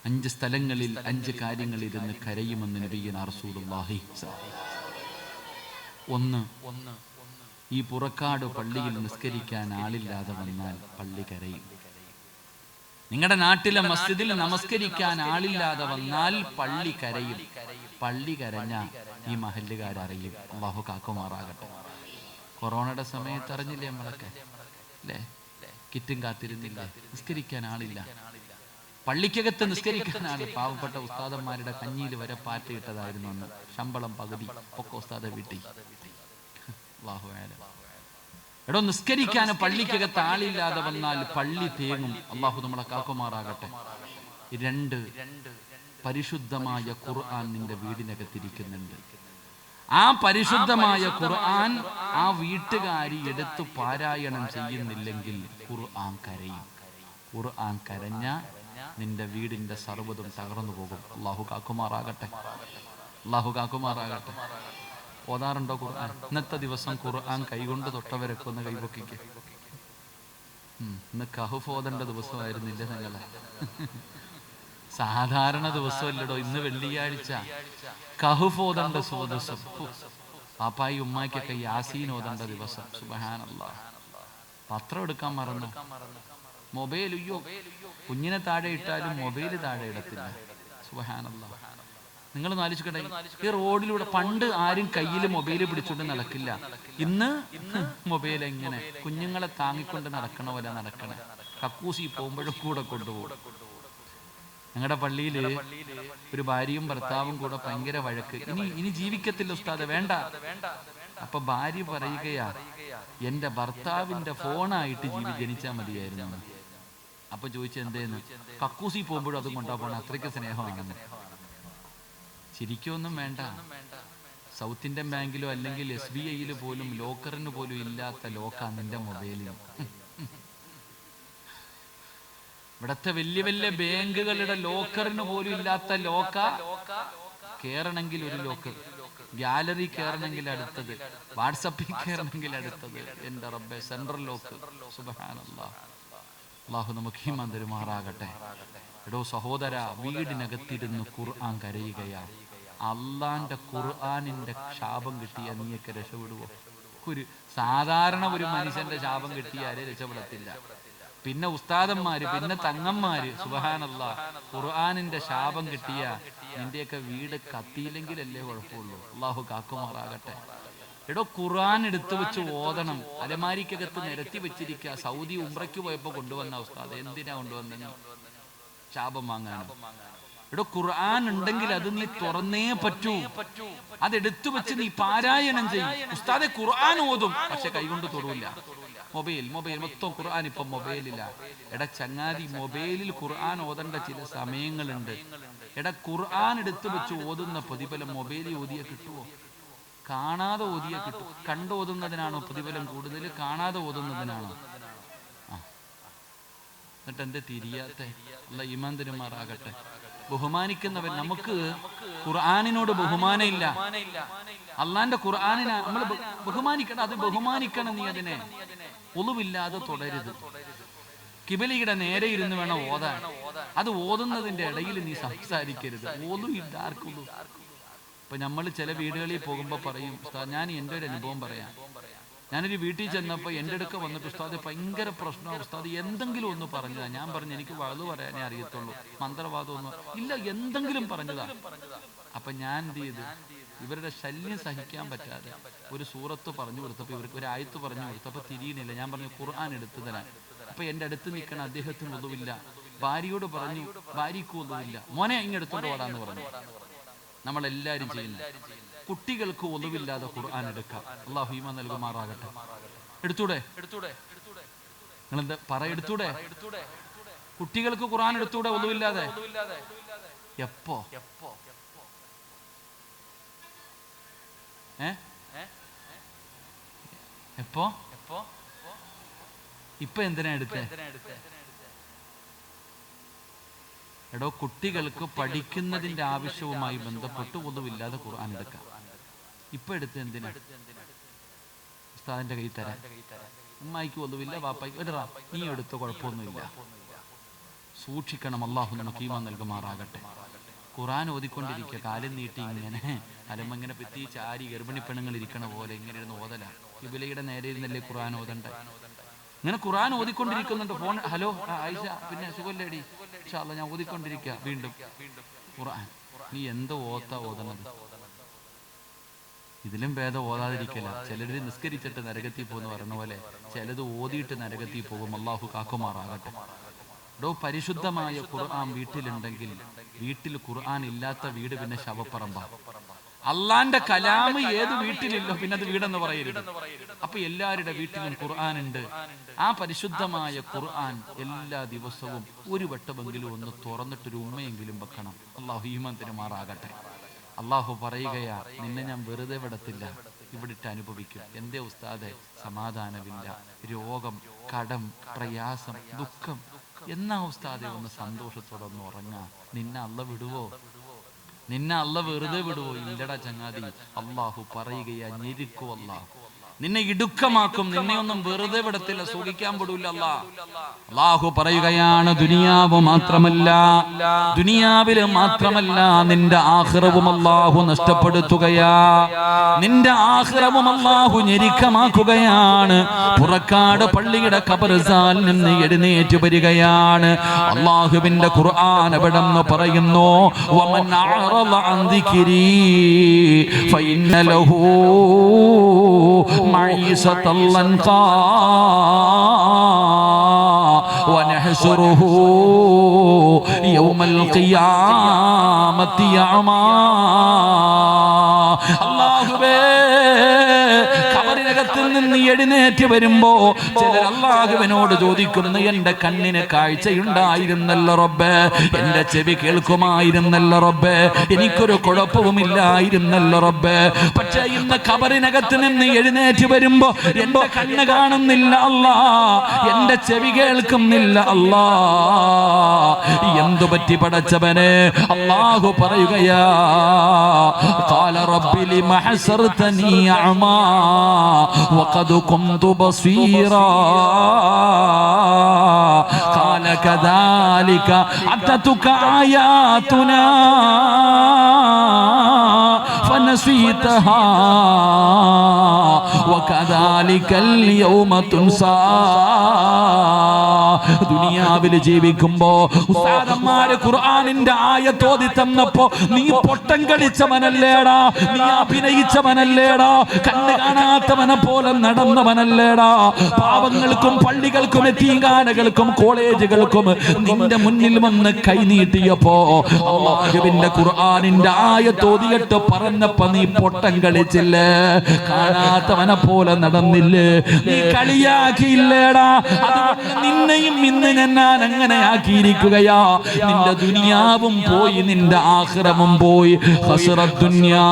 5 സ്ഥലങ്ങളിൽ 5 കാര്യങ്ങളിരുന്ന് കരയുമെന്ന് നബിയുനാ റസൂലുള്ളാഹി. 1, ഈ പുറക്കാട് പള്ളിയിൽ നിസ്കരിക്കാൻ ആളില്ലാതെ വന്നാൽ പള്ളി കരയും. നിങ്ങളുടെ നാട്ടിലെ മസ്ജിദിൽ നമസ്കരിക്കാൻ ആളില്ലാതെ വന്നാൽ പള്ളി കരയും. പള്ളി കരഞ്ഞ ഈ മഹല്ലുകാരറിയും. അല്ലാഹു കാക്കുമാറാകട്ടെ. കൊറോണയുടെ സമയത്ത് അറിഞ്ഞില്ലേ നമ്മളൊക്കെ അല്ലേ? കിറ്റും കാത്തിരുന്നില്ലേ? നിസ്കരിക്കാൻ ആളില്ല. പള്ളിക്കകത്ത് നിസ്കരിക്കാൻ ആള്. പാവപ്പെട്ട ഉസ്താദന്മാരുടെ കഞ്ഞിയിൽ വരെ പാറ്റയിട്ടതായിരുന്നു അന്ന്. ശമ്പളം പകുതി ഒക്കെ ഉസ്താദ വീട്ടി. അല്ലാഹു അലം. എടോ, നിസ്കരിക്കാൻ പള്ളിക്കകത്ത് ആളില്ലാതെ വന്നാൽ പള്ളി തേങ്ങും. അല്ലാഹു നമ്മളെ കാക്കുമാറാകട്ടെ. 2, പരിശുദ്ധമായ ഖുർആൻ നിന്റെ വീടിനകത്തിരിക്കുന്നുണ്ട്. ആ പരിശുദ്ധമായ ഖുർആൻ ആ വീട്ടുകാരി എടുത്ത് പാരായണം ചെയ്യുന്നില്ലെങ്കിൽ ഖുർആൻ കരയും. ഖുർആൻ കരഞ്ഞ നിന്റെ വീടിന്റെ സർവ്വതും തകർന്നു പോകും. അല്ലാഹു കാക്കുമാറാകട്ടെ. അല്ലാഹു കാക്കുമാറാകട്ടെ. ഓതാറുണ്ടോ ഖുർആൻ? ഇന്നത്തെ ദിവസം ഖുർആൻ കൈകൊണ്ട് തൊട്ടവരൊക്കെ ഒന്ന് കൈപൊക്കിക്ക്. ഇന്ന് കഹ്ഫ് ഓതേണ്ട ദിവസമായിരുന്നില്ല നിങ്ങളെ? സാധാരണ ദിവസമല്ലടോ, ഇന്ന് വെള്ളിയാഴ്ച. കഹ്ഫ് ഓതേണ്ട ദിവസം. പാപ്പായി ഉമ്മാക്കൊക്കെ യാസീൻ ഓതേണ്ട ദിവസം. സുബ്ഹാനല്ലാഹ്. പത്രം എടുക്കാൻ മറന്നു. മൊബൈൽ, അയ്യോ, കുഞ്ഞിനെ താഴെ ഇട്ടാലും മൊബൈൽ താഴെ ഇടത്തില്ല. സുബ്ഹാനല്ലാഹ്. നിങ്ങൾ ആലോചിക്കട്ടെ, ഈ റോഡിലൂടെ പണ്ട് ആരും കയ്യിൽ മൊബൈൽ പിടിച്ചുകൊണ്ട് നടക്കില്ല. ഇന്ന് മൊബൈൽ എങ്ങനെ കുഞ്ഞുങ്ങളെ താങ്ങിക്കൊണ്ട് നടക്കണ പോലെ നടക്കണേ. കക്കൂസി പോകുമ്പോഴും കൂടെ കൊണ്ടുപോകും. ഞങ്ങളുടെ പള്ളിയിൽ ഒരു ഭാര്യയും ഭർത്താവും കൂടെ ഭയങ്കര വഴക്ക്. ഇനി ജീവിക്കത്തില്ല ഉസ്താദ്, വേണ്ട. അപ്പൊ ഭാര്യ പറയുകയാ, എന്റെ ഭർത്താവിന്റെ ഫോണായിട്ട് ജനിച്ചാൽ മതിയായിരുന്നു. അപ്പൊ ചോദിച്ചെന്തേന്ന്? കക്കൂസി പോകുമ്പോഴും അതും കൊണ്ടാ പോണ, അത്രയ്ക്ക് സ്നേഹമാണെന്ന്. ശരിക്കൊന്നും വേണ്ട. സൗത്ത് ഇന്ത്യൻ ബാങ്കിലോ അല്ലെങ്കിൽ SBI പോലും ലോക്കറിന് പോലും ഇല്ലാത്ത ലോക്കാ നിന്റെ മൊബൈലിൽ. ഇവിടത്തെ വലിയ വലിയ ബാങ്കുകളുടെ ലോക്കറിന് പോലും ഇല്ലാത്ത ലോക്ക. കേറണമെങ്കിൽ ഒരു ലോക്ക്, ഗാലറി കയറണമെങ്കിൽ അടുത്തത്, വാട്സപ്പിൽ കയറണമെങ്കിൽ അടുത്തത്. എന്റെ റബ്ബേ, സെൻട്രൽ ലോക്ക്. സുബ്ഹാനല്ലാഹ്. അല്ലാഹു നമുക്ക് ഈമാൻ തരുമാറാകട്ടെ. എടോ സഹോദര, വീടിനകത്തിരുന്ന് ഖുർആൻ കരയുകയാ. അള്ളാന്റെ ഖുർആനിന്റെ ശാപം കിട്ടിയ നീയൊക്കെ രക്ഷപ്പെടുവോ? സാധാരണ ഒരു മനുഷ്യന്റെ ശാപം കിട്ടിയാലേ രക്ഷപ്പെടത്തില്ല. പിന്നെ ഉസ്താദന്മാര്, പിന്നെ തങ്ങന്മാര്. സുബ്ഹാനല്ലാഹ്. ഖുർആനിന്റെ ശാപം കിട്ടിയ നിന്റെയൊക്കെ വീട് കത്തിയില്ലെങ്കിലല്ലേ കുഴപ്പമുള്ളൂ. അള്ളാഹു കാക്കുമാറാകട്ടെ. എടോ, ഖുർആൻ എടുത്തു വെച്ച് ഓതണം. അലമാരിക്കകത്ത് നിരത്തി വെച്ചിരിക്കുക. സൗദി ഉംറയ്ക്ക് പോയപ്പോ കൊണ്ടുവന്ന ഉസ്താദ്. എന്തിനാ കൊണ്ടുവന്ന? ശാപം വാങ്ങാനും. എടോ, ഖുർആൻ ഉണ്ടെങ്കിൽ അത് നീ തുറന്നേ പറ്റൂ. അതെടുത്തു വെച്ച് നീ പാരായണം ചെയ്യും. ഉസ്താദെ ഖുർആൻ ഓതും, പക്ഷെ കൈകൊണ്ട് തൊടൂല. മൊബൈൽ മൊത്തം ഖുർആൻ. ഇപ്പൊ മൊബൈലില്ല. എടാ ചങ്ങാതി, മൊബൈലിൽ ഖുർആൻ ഓതേണ്ട ചില സമയങ്ങളുണ്ട്. എടാ, ഖുർആൻ എടുത്തു വെച്ച് ഓതുന്ന പ്രതിഫലം മൊബൈലിൽ ഓതിയ കിട്ടുമോ? കാണാതെ ഓതിയ കിട്ടും. കണ്ടോതുന്നതിനാണോ പ്രതിഫലം കൂടുതൽ, കാണാതെ ഓതുന്നതിനാണോ? എന്നിട്ട് എന്റെ തിരിയാത്ത? അല്ല ഈമാൻ തരുമാറാകട്ടെ. ബഹുമാനിക്കുന്നവൻ, നമുക്ക് ഖുർആനിനോട് ബഹുമാനം ഇല്ല. അള്ളാന്റെ ഖുർആനിനെ നമ്മൾ ബഹുമാനിക്കണം. അത് ബഹുമാനിക്കണം. നീ അതിനെ ഒളിവില്ലാതെ തുടരുത്. കിബിലയുടെ നേരെ ഇരുന്ന് വേണം ഓതാൻ. അത് ഓതുന്നതിന്റെ ഇടയിൽ നീ സംസാരിക്കരുത്. ഒളിവില്ല ആർക്കും. ഇപ്പൊ നമ്മൾ ചില വീടുകളിൽ പോകുമ്പോ പറയും, ഞാൻ എൻ്റെ ഒരു അനുഭവം പറയാം. ഞാനൊരു വീട്ടിൽ ചെന്നപ്പോൾ എൻ്റെ അടുക്ക വന്നിട്ട്, ഉസ്താദ് ഭയങ്കര പ്രശ്നമാണ് ഉസ്താദ്, എന്തെങ്കിലും ഒന്ന് പറഞ്ഞതാ. ഞാൻ പറഞ്ഞു, എനിക്ക് വഴുതു പറയാനേ അറിയത്തുള്ളൂ, മന്ത്രവാദം ഒന്നും ഇല്ല, എന്തെങ്കിലും പറഞ്ഞതാ. അപ്പൊ ഞാൻ എന്ത് ചെയ്തു? ഇവരുടെ ശല്യം സഹിക്കാൻ പറ്റാതെ ഒരു സൂറത്ത് പറഞ്ഞു കൊടുത്തപ്പോൾ, ഇവർക്ക് ഒരു ആയത്ത് പറഞ്ഞു കൊടുത്തപ്പോൾ തിരിയണില്ല. ഞാൻ പറഞ്ഞു, ഖുർആൻ എടുത്തു തരാൻ. അപ്പൊ എൻ്റെ അടുത്ത് നിൽക്കണ അദ്ദേഹത്തിന് ഒതുവില്ല. ഭാര്യയോട് പറഞ്ഞു, ഭാര്യയ്ക്ക് ഒതുവില്ല. മോനെ ഇങ്ങെടുത്തോണ്ട് ഓടാന്ന് പറഞ്ഞു. നമ്മളെല്ലാരും ചെയ്യുന്നു. കുട്ടികൾക്ക് ഒളിവില്ലാതെ ഖുർആൻ എടുക്കാം. അല്ലാഹു ഈമാൻ നൽകുമാറാകട്ടെ. എടുത്തൂടെ? നിങ്ങളെന്താ എടുത്തൂടെ? കുട്ടികൾക്ക് ഖുർആൻ എടുത്തൂടെ ഒളിവില്ലാതെ? എപ്പോ? എപ്പോ? ഇപ്പൊ എന്തിനാ എടുത്തേ? എടോ, കുട്ടികൾക്ക് പഠിക്കുന്നതിന്റെ ആവശ്യവുമായി ബന്ധപ്പെട്ട് ഒന്നുമില്ലാതെ ഖുർആൻ എടുക്കാം. ഇപ്പൊ എടുത്ത് എന്തിനാ? ഉസ്താദിന്റെ കൈ തരാൻ. ഉമ്മായിക്ക് ഒന്നുമില്ല, വാപ്പായിക്ക് എടുറാ, നീ എടുത്ത കുഴപ്പമൊന്നുമില്ല. സൂക്ഷിക്കണം. അല്ലാഹു നമുക്ക് ഈമാൻ നൽകുമാറാകട്ടെ. ഖുർആൻ ഓതിക്കൊണ്ടിരിക്കുക, കാലം നീട്ടി ഇങ്ങനെ അലമങ്ങനെ പെത്തി ചാരി ഗർഭിണി പെണ്ണുങ്ങൾ ഇരിക്കണ പോലെ ഇങ്ങനെ ഇരുന്ന് ഓതല. കിബിലയുടെ നേരെ ഇരുന്നല്ലേ ഖുർആൻ ഓതണ്ട. ഇങ്ങനെ ഖുർആൻ ഓതിക്കൊണ്ടിരിക്കുന്നുണ്ട്. ഫോൺ, ഹലോ ആയിഷ, പിന്നെ സുഖല്ലേടി? ഇൻഷാ അല്ലാഹ് ഞാൻ ഓതിക്കൊണ്ടിരിക്കുക. വീണ്ടും ഖുർആൻ. നീ എന്തോ ഓതണത്? ഇതിലും ഭേദം ഓതാതിരിക്കല. ചിലര് നിസ്കരിച്ചിട്ട് നരകത്തിൽ പോകുന്ന പറഞ്ഞ പോലെ ചിലത് ഓതിയിട്ട് നരകത്തിൽ പോകും. അല്ലാഹു കാക്കുമാറാകട്ടെ. ഡോ, പരിശുദ്ധമായ ഖുർആൻ വീട്ടിലുണ്ടെങ്കിൽ, വീട്ടിൽ ഖുർആൻ ഇല്ലാത്ത വീട് പിന്നെ ശവപ്പറമ്പ. അള്ളാന്റെ കലാമ് ഏത് വീട്ടിലില്ലോ പിന്നെ അത് വീടെന്ന് പറയരുത്. അപ്പൊ എല്ലാവരുടെ വീട്ടിലും ഖുർആൻ ഉണ്ട്. ആ പരിശുദ്ധമായ ഖുർആൻ എല്ലാ ദിവസവും ഒരു വട്ടമെങ്കിലും ഒന്ന് തുറന്നിട്ടൊരു ഉമ്മയെങ്കിലും വെക്കണം. അല്ലാഹു ഈമാൻ തരുമാറാകട്ടെ. അല്ലാഹു പറയുകയാ, നിന്നെ ഞാൻ വെറുതെ വിടത്തില്ല, ഇവിടിട്ട് അനുഭവിക്കും. എന്തേ ഉസ്താദെ? സമാധാനമില്ല, രോഗം, കടം, പ്രയാസം, ദുഃഖം. എന്നാ ഉസ്താദെ ഒന്ന് സന്തോഷത്തോടെ ഒന്ന് ഉറങ്ങാ? നിന്നെ അല്ല വിടുവോ? നിന്നെ അല്ല വെറുതെ വിടുവോ? ഇല്ലടാ ചങ്ങാതി. അല്ലാഹു പറയുകയാ, ഞെരുക്കോ അല്ലാഹു. നിന്നെ ഇടുക്കമാക്കും, നിന്നെ ഒന്നും വെറുതെ വിടത്തില്ല, സുഖിക്കാൻ പെടൂല. അല്ലാഹു പറയുകയാണ്, ദുനിയാവ് മാത്രമല്ല, ദുനിയാവില് മാത്രമല്ല നിന്റെ ആഖിറവും അല്ലാഹു നഷ്ടപ്പെടുത്തുകയാ, നിന്റെ ആഖിറവും അല്ലാഹു ഞെരുക്കമാക്കുകയാണ്. പുറക്കാട് പള്ളിയുടെ ഖബർസ്ഥാനിൽ നിന്ന് എഴുന്നേറ്റ് വരികയാണ്. അല്ലാഹുവിന്റെ ഖുർആൻ എവിടെന്ന് പറയുന്നു, വമൻ അഅറള അൻ ദിക്രി ഫഇന്ന ലഹു മഈസതൻ ലൻഖാ വനഹ്ശുറുഹു യൗമൽ ഖിയാമത്തി അഅമാ. അല്ലാഹുവേ, ഖബറിനകത്തിൽ നിന്ന് എഴുന്നേറ്റ് വരുമ്പോ ചിലർ അല്ലാഹുവിനോട് ചോദിക്കുന്നു, എന്റെ കണ്ണിന് കാഴ്ചയുണ്ടായിരുന്നല്ലോ റബ്ബേ, എന്റെ ചെവി കേൾക്കുമായിരുന്നല്ലോ റബ്ബേ, എനിക്കൊരു കുഴപ്പവുമില്ലായിരുന്നല്ലോ റബ്ബേ, പക്ഷേ ഇന്ന് ഖബറിനകത്ത് നിന്ന് എഴുന്നേറ്റ് വരുമ്പോ എന്റെ കണ്ണ് കാണുന്നില്ല അല്ലാ, എന്റെ ചെവി കേൾക്കുന്നില്ല അല്ലാ. എന്തു പറ്റി പടച്ചവനെ? അല്ലാഹു പറയുകയാ, ഖാല റബ്ബി ലിമ ഹസർതനി അഅമാ വഖദ് കുന്തു ബസീറാ ഖാല കദാലിക അതതുക ആയാതുനാ ഫനസീതഹാ വകദാലികൽ യൗമ തുൻസാ. ദുനിയാവിൽ ജീവിക്കുമ്പോ ഉസ്താദന്മാര് ഖുർആനിന്റെ ആയത്ത് ഓതി തന്നപ്പോ നീ പൊട്ടം കളിച്ചവനല്ലേടാ, നീ അഭിനയിച്ചവനല്ലേടാ, കണ്ണ് കാണാത്തവനെ പോലെ നടന്നവനല്ലേടാ, പാവങ്ങൾക്കും പള്ളികൾക്കും എത്തീങ്കാനകൾക്കും കോളേജുകൾക്കും നിന്റെ മുന്നിൽ വന്ന് കൈനീട്ടിയപ്പോ അല്ലാഹുവിന്റെ ഖുർആനിന്റെ ആയത്ത് ഓതിയിട്ട് പറഞ്ഞപ്പോ നീ പൊട്ടം കളിച്ചില്ലേ, കാണാത്തവനെ പോലെ നടന്നില്ലേ, നീ കളിയാക്കിയില്ലേടാ, അതുകൊണ്ട് നിന്നെയും ഇന്ന് ഞാൻ അങ്ങനെ ആക്കിയിരിക്കുകയാ. നിന്റെ ദുനിയാവും പോയി, നിന്റെ ആഖിറവും പോയി. ഖസ്റത് ദുനിയാ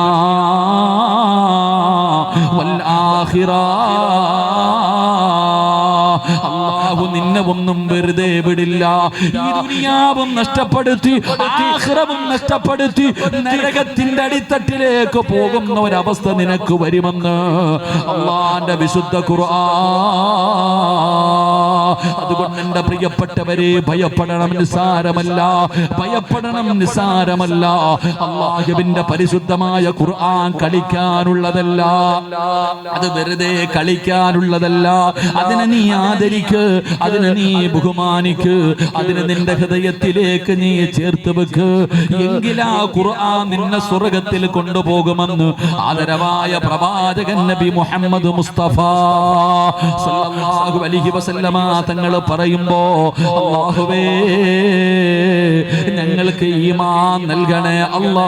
വൽ ആഖിറ. അല്ലാഹു നിന്നെ ഒന്നും വെറുതെ വിടില്ല. ഈ ദുനിയാവും നഷ്ടപ്പെടുത്തി, ആഖിറവും നഷ്ടപ്പെടുത്തി, നരകത്തിന്റെ അടിത്തട്ടിലേക്ക് പോകുന്ന ഒരവസ്ഥ നിനക്ക് വരുമെന്ന് അല്ലാഹുവിന്റെ വിശുദ്ധ ഖുർആൻ. അതുകൊണ്ട് എന്റെ പ്രിയപ്പെട്ടവരെ, ഭയപ്പെടണം, നിസാരമല്ല, ഭയപ്പെടണം, നിസാരമല്ല. അല്ലാഹുവിന്റെ പരിശുദ്ധമായ ഖുർആൻ കളിക്കാനുള്ളതല്ല, അത് വെറുതെ കളിക്കാനുള്ളതല്ല. അതിനെ നീ ആദരിക്ക്, അതിനെ നീ ബഹുമാനിക്ക്, അതിനെ നിന്റെ ഹൃദയത്തിലേക്ക് നീ ചേർത്ത് വെക്ക്. എങ്കിലാ ഖുർആൻ നിന്നെ സ്വർഗ്ഗത്തിൽ കൊണ്ടുപോകുമെന്ന് ആദരവായ പ്രവാചകൻ നബി മുഹമ്മദ് മുസ്തഫ സല്ലല്ലാഹു അലൈഹി വസല്ലമ തങ്ങൾ പറയുമ്പോ, അല്ലാഹുവേ ഞങ്ങൾക്ക് ഈമാൻ നൽകണേ അല്ലാ.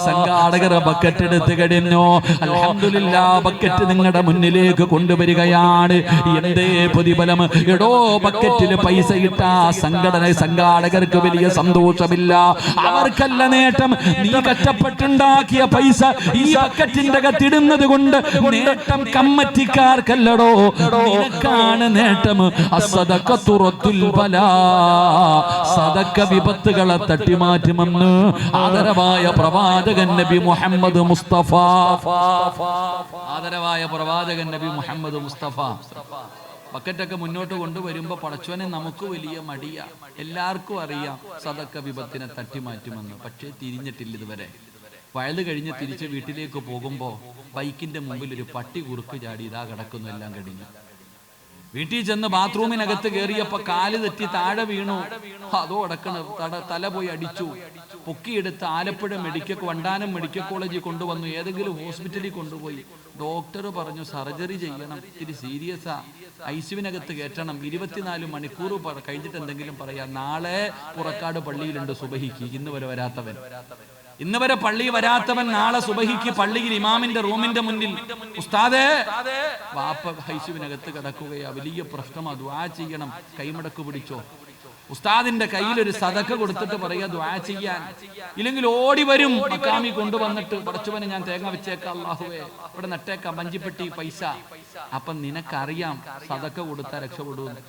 സംഘാടകർ ബക്കറ്റ് എടുത്ത് കഴിഞ്ഞു. അൽഹംദുലില്ലാഹ്, ബക്കറ്റ് നിങ്ങളുടെ മുന്നിലേക്ക് കൊണ്ടുവരികയാണ്. എന്തേ പ്രതിഫലം? എടോ, ബക്കറ്റിൽ പൈസ ഇട്ട സംഘാടകർക്ക് വലിയ സന്തോഷമില്ല, അവർക്കല്ല നേട്ടം. നീ കഷ്ടപ്പെട്ടുണ്ടാക്കിയ പൈസ ഈ ബക്കറ്റിന്റെ അകത്തിടുന്നത് കൊണ്ട് നേട്ടം കമ്മറ്റിക്കാർക്കല്ലടോ, നിനക്കാണ് നേട്ടം. അസ്സദഖത്തു റദ്ദുൽ ബലാ, സദഖ വിപത്തുകളെ തട്ടിമാറ്റുമെന്ന് ആദരവായ പ്രവാചകൻ നബി മുഹമ്മദ് മുസ്തഫ. ആദരവായ പ്രവാചകൻ നബി മുഹമ്മദ് മുസ്തഫ ബക്കറ്റൊക്കെ മുന്നോട്ട് കൊണ്ടുവരുമ്പോ പടച്ചോനെ നമുക്ക് വലിയ മടിയാ. എല്ലാവർക്കും അറിയാം സദഖ വിപത്തിനെ തട്ടിമാറ്റുമെന്ന്, പക്ഷേ തിരിഞ്ഞിട്ടില്ല ഇതുവരെ. വയത് കഴിഞ്ഞ് തിരിച്ച് വീട്ടിലേക്ക് പോകുമ്പോ ബൈക്കിന്റെ മുമ്പിൽ ഒരു പട്ടി കുറുക്ക് ചാടി ഇതാ കിടക്കുന്നു, എല്ലാം കഴിഞ്ഞു. വീട്ടിൽ ചെന്ന് ബാത്റൂമിനകത്ത് കയറിയപ്പോ കാല് തെറ്റി താഴെ വീണു. അതോ അടക്കണ്, തല പോയി അടിച്ചു. പൊക്കിയെടുത്ത് ആലപ്പുഴ വണ്ടാനം മെഡിക്കൽ കോളേജിൽ കൊണ്ടുവന്നു, ഏതെങ്കിലും ഹോസ്പിറ്റലിൽ കൊണ്ടുപോയി. ഡോക്ടർ പറഞ്ഞു സർജറി ചെയ്യണം, ഇത്തിരി സീരിയസാ, ഐസിയുവിനകത്ത് കയറ്റണം, 24 മണിക്കൂർ കഴിഞ്ഞിട്ട് എന്തെങ്കിലും പറയാം. നാളെ പുറക്കാട് പള്ളിയിലുണ്ട് സുബഹിക്ക്, ഇന്ന് വരെ വരാത്തവൻ, ഇന്ന് വരെ പള്ളി വരാത്തവൻ നാളെ സുബഹിക്ക് പള്ളിയിൽ ഇമാമിന്റെ റൂമിന്റെ മുന്നിൽ, ഉസ്താദേ വാപ്പ ഐസിയുവിനകത്ത് കിടക്കുകയാ, വലിയ പ്രശ്നമാ, ദുആ ചെയ്യണം, കൈമടക്ക് പിടിച്ചോ. ഉസ്താദിന്റെ കയ്യിൽ ഒരു സദഖ കൊടുത്തിട്ട് പറയാ ദുആ ചെയ്യാൻ, ഇല്ലെങ്കിൽ ഓടി വരും മക്കാമി കൊണ്ടുവന്നിട്ട്, പടച്ചവനെ ഞാൻ തേങ്ങ വെച്ചേക്കാം, അല്ലാഹുവേ ഇവിടെ നട്ടേക്കാം പഞ്ചിപ്പെട്ടി പൈസ. അപ്പൊ നിനക്കറിയാം സദഖ കൊടുത്താൽ രക്ഷപ്പെടുമെന്ന്,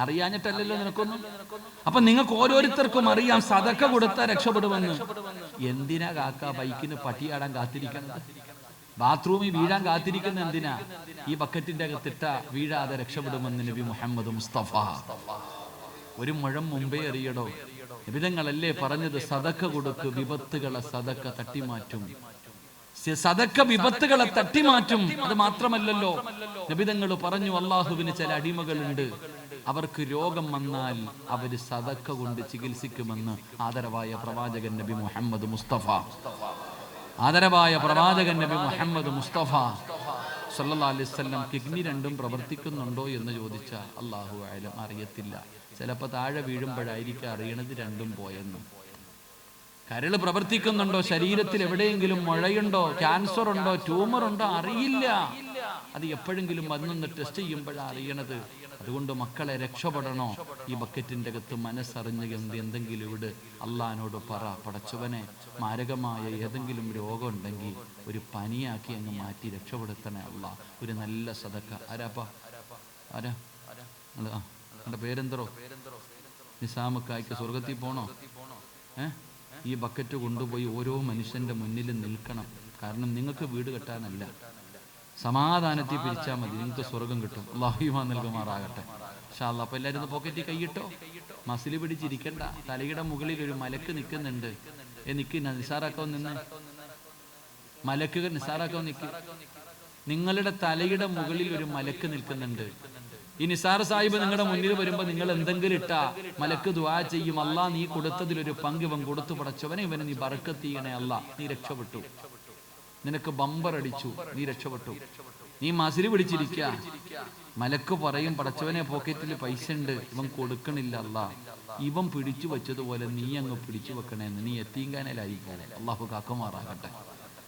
അറിയാഞ്ഞിട്ടല്ലല്ലോ നിനക്കൊന്നും. അപ്പൊ നിങ്ങൾക്ക് ഓരോരുത്തർക്കും അറിയാം സദഖ കൊടുത്താൽ രക്ഷപ്പെടുമെന്ന്. എന്തിനാ കാക്ക ബൈക്കിന് പട്ടിയാടാൻ കാത്തിരിക്കുന്നത്? ബാത്റൂമിൽ വീഴാൻ കാത്തിരിക്കുന്ന എന്തിനാ? ഈ ബക്കറ്റിന്റെ അകത്തിട്ട വീഴാതെ രക്ഷപ്പെടുമെന്ന് നബി മുഹമ്മദ് മുസ്തഫ. ഒരു മുഴം മുമ്പേ അറിയടോ. നബിതങ്ങളല്ലേ പറഞ്ഞത്, സദക്ക കൊടുക്ക്, വിപത്തുകളെ സദക്ക തട്ടിമാറ്റും. സദക്ക വിപത്തുകളെ തട്ടിമാറ്റും. അത് മാത്രമല്ലല്ലോ, നബിതങ്ങൾ പറഞ്ഞു, അള്ളാഹുവിന് ചില അടിമകളുണ്ട്, അവർക്ക് രോഗം വന്നാൽ അവര് സദക്ക കൊണ്ട് ചികിത്സിക്കുമെന്ന് ആദരവായ പ്രവാചകൻ നബി മുഹമ്മദ് മുസ്തഫ. ആദരവായ പ്രവാചകൻ നബി മുഹമ്മദ് മുസ്തഫ സല്ലല്ലാഹു അലൈഹി വസല്ലം കിഡ്നി രണ്ടും പ്രവർത്തിക്കുന്നുണ്ടോ എന്ന് ചോദിച്ചാൽ അല്ലാഹു അഅലം, അറിയത്തില്ല. ചിലപ്പോൾ താഴെ വീഴുമ്പോഴായിരിക്കും അറിയണത് രണ്ടും പോയെന്ന്. കരള് പ്രവർത്തിക്കുന്നുണ്ടോ, ശരീരത്തിൽ എവിടെയെങ്കിലും മുഴയുണ്ടോ, ക്യാൻസർ ഉണ്ടോ, ട്യൂമർ ഉണ്ടോ, അറിയില്ല. അത് എപ്പോഴെങ്കിലും വന്നൊന്ന് ടെസ്റ്റ് ചെയ്യുമ്പോഴാണ് അറിയണത്. അതുകൊണ്ട് മക്കളെ രക്ഷപ്പെടണോ, ഈ ബക്കറ്റിന്റെ അകത്ത് മനസ്സറിഞ്ഞ് എന്തെങ്കിലും ഇവിടെ അള്ളാഹിനോട് പറ, പടച്ചവനെ മാരകമായ ഏതെങ്കിലും രോഗം ഉണ്ടെങ്കിൽ ഒരു പനിയാക്കി അങ്ങ് മാറ്റി രക്ഷപ്പെടുത്തണേ അല്ലാ. ഒരു നല്ല സദക്ക. ആരാപ്പാ? ആരാ? എൻ്റെ പേരെന്തോ? നിസാമക്കായ്ക്ക് സ്വർഗത്തിൽ പോണോ? ഈ ബക്കറ്റ് കൊണ്ടുപോയി ഓരോ മനുഷ്യന്റെ മുന്നിൽ നിൽക്കണം. കാരണം നിങ്ങൾക്ക് വീട് കെട്ടാനല്ല, സമാധാനത്തിൽ പിരിച്ചാൽ മതി, നിങ്ങൾക്ക് സ്വർഗം കിട്ടും. അല്ലാഹു ഈമാൻ നൽകുമാറാകട്ടെ. ഇൻഷാ അല്ലാഹ്. അപ്പൊ എല്ലാവരും പോക്കറ്റിൽ കൈയിട്ടോ, മസിൽ പിടിച്ചിരിക്കണ്ട. തലയുടെ മുകളിൽ ഒരു മലക്ക് നിൽക്കുന്നുണ്ട്. നിക്ക് നിസാറാക്കാവും, നിന്ന് മലക്കുകൾ നിസാറാക്കാവും, നിക്ക്. നിങ്ങളുടെ തലയുടെ മുകളിൽ ഒരു മലക്ക് നിൽക്കുന്നുണ്ട്. ഈ നിസാർ സാഹിബ് നിങ്ങളുടെ മുന്നിൽ വരുമ്പോൾ നിങ്ങൾ എന്തെങ്കിലും ഇട്ടാ മലക്ക് ദുആ ചെയ്യും, അല്ലാ നീ കൊടുത്തതിലൊരു പങ്ക് ഇവൻ കൊടുത്തു, പടച്ചവനെ ഇവനെ നീ ബറക്കത്ത് ചെയ്യണേ അല്ലാ, നീ രക്ഷപ്പെട്ടു. നിനക്ക് ബമ്പർ അടിച്ചു, നീ രക്ഷപ്പെട്ടു. നീ മസിൽ പിടിച്ചിരിക്കുക, മലക്ക് പറയും, പടച്ചവനെ പോക്കറ്റിൽ പൈസ ഉണ്ട്, ഇവൻ കൊടുക്കണില്ല അല്ലാ, ഇവൻ പിടിച്ചു വെച്ചതുപോലെ നീ അങ്ങ് പിടിച്ചു വെക്കണേന്ന്. നീ എത്തീങ്കാനലായി പോലെ. അള്ളാഹു കാക്കുമാറാകട്ടെ.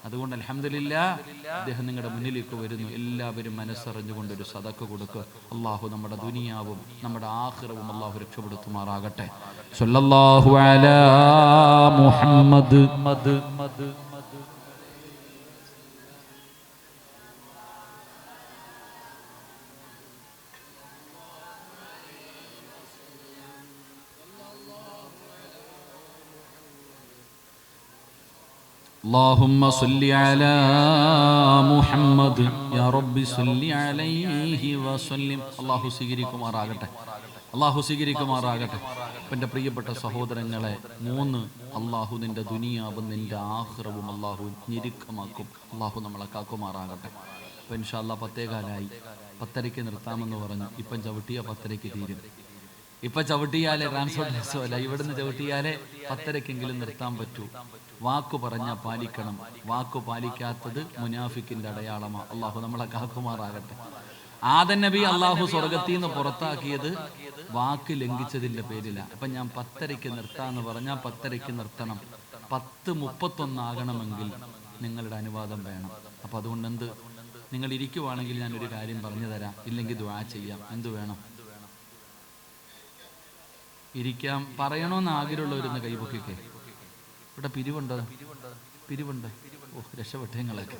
അതുകൊണ്ട് അൽഹംദുലില്ലാഹ് അദ്ദേഹം നിങ്ങളുടെ മുന്നിലേക്ക് വരുന്നു. എല്ലാവരും മനസ്സറിഞ്ഞുകൊണ്ടൊരു സദക്ക കൊടുക്കുക. അള്ളാഹു നമ്മുടെ ദുനിയാവും നമ്മുടെ ആഖിറവും അള്ളാഹു രക്ഷപ്പെടുത്തുമാറാകട്ടെ. സല്ലല്ലാഹു അലാ മുഹമ്മദ്. اللهم صل على محمد يا رب صل عليه وسلم. അല്ലാഹു സ്വീകരിക്കുമാറാകട്ടെ. അല്ലാഹു സ്വീകരിക്കുമാറാകട്ടെ. എൻ്റെ പ്രിയപ്പെട്ട സഹോദരങ്ങളെ, 3 അല്ലാഹു നിന്റെ ദുനിയാവും നിന്റെ ആഖിറവും അല്ലാഹു ഞെരുക്കമാക്കും. അല്ലാഹു നമ്മളെ കാക്കുമാറാകട്ടെ. അപ്പം ഇൻഷാ അല്ലാഹ് 10:15 10:30 നിർത്താമെന്ന് പറഞ്ഞു. ഇപ്പം ചവിട്ടിയ 10:30 തീരും. ഇപ്പം ചവിട്ടിയാലേ ട്രാൻസ്പോർട്ട് അല്ല, ഇവിടുന്ന് ചവിട്ടിയാലേ 10:30 നിർത്താൻ പറ്റൂ. വാക്കു പറഞ്ഞാൽ പാലിക്കണം. വാക്കു പാലിക്കാത്തത് മുനാഫിക്കിന്റെ അടയാളമാണ്. അള്ളാഹു നമ്മളെ കാക്കുമാറാകട്ടെ. ആദം നബി അള്ളാഹു സ്വർഗത്തിൽ നിന്ന് പുറത്താക്കിയത് വാക്ക് ലംഘിച്ചതിന്റെ പേരില. അപ്പൊ ഞാൻ 10:30 നിർത്താന്ന് പറഞ്ഞാൽ 10:30 നിർത്തണം. 10:31 ആകണമെങ്കിൽ നിങ്ങളുടെ അനുവാദം വേണം. അപ്പൊ അതുകൊണ്ട് നിങ്ങൾ ഇരിക്കുവാണെങ്കിൽ ഞാനൊരു കാര്യം പറഞ്ഞു തരാം, ഇല്ലെങ്കിൽ ദുആ ചെയ്യാം. എന്തു വേണം? ഇരിക്കാം. പറയണമെന്ന് ആഗ്രഹമുള്ളവരൊന്ന് കൈപൊക്കിക്കേ. ഇവിടെ പിരിവുണ്ടോ? പിരിവുണ്ട്. ഓ, രക്ഷപ്പെട്ടങ്ങളൊക്കെ.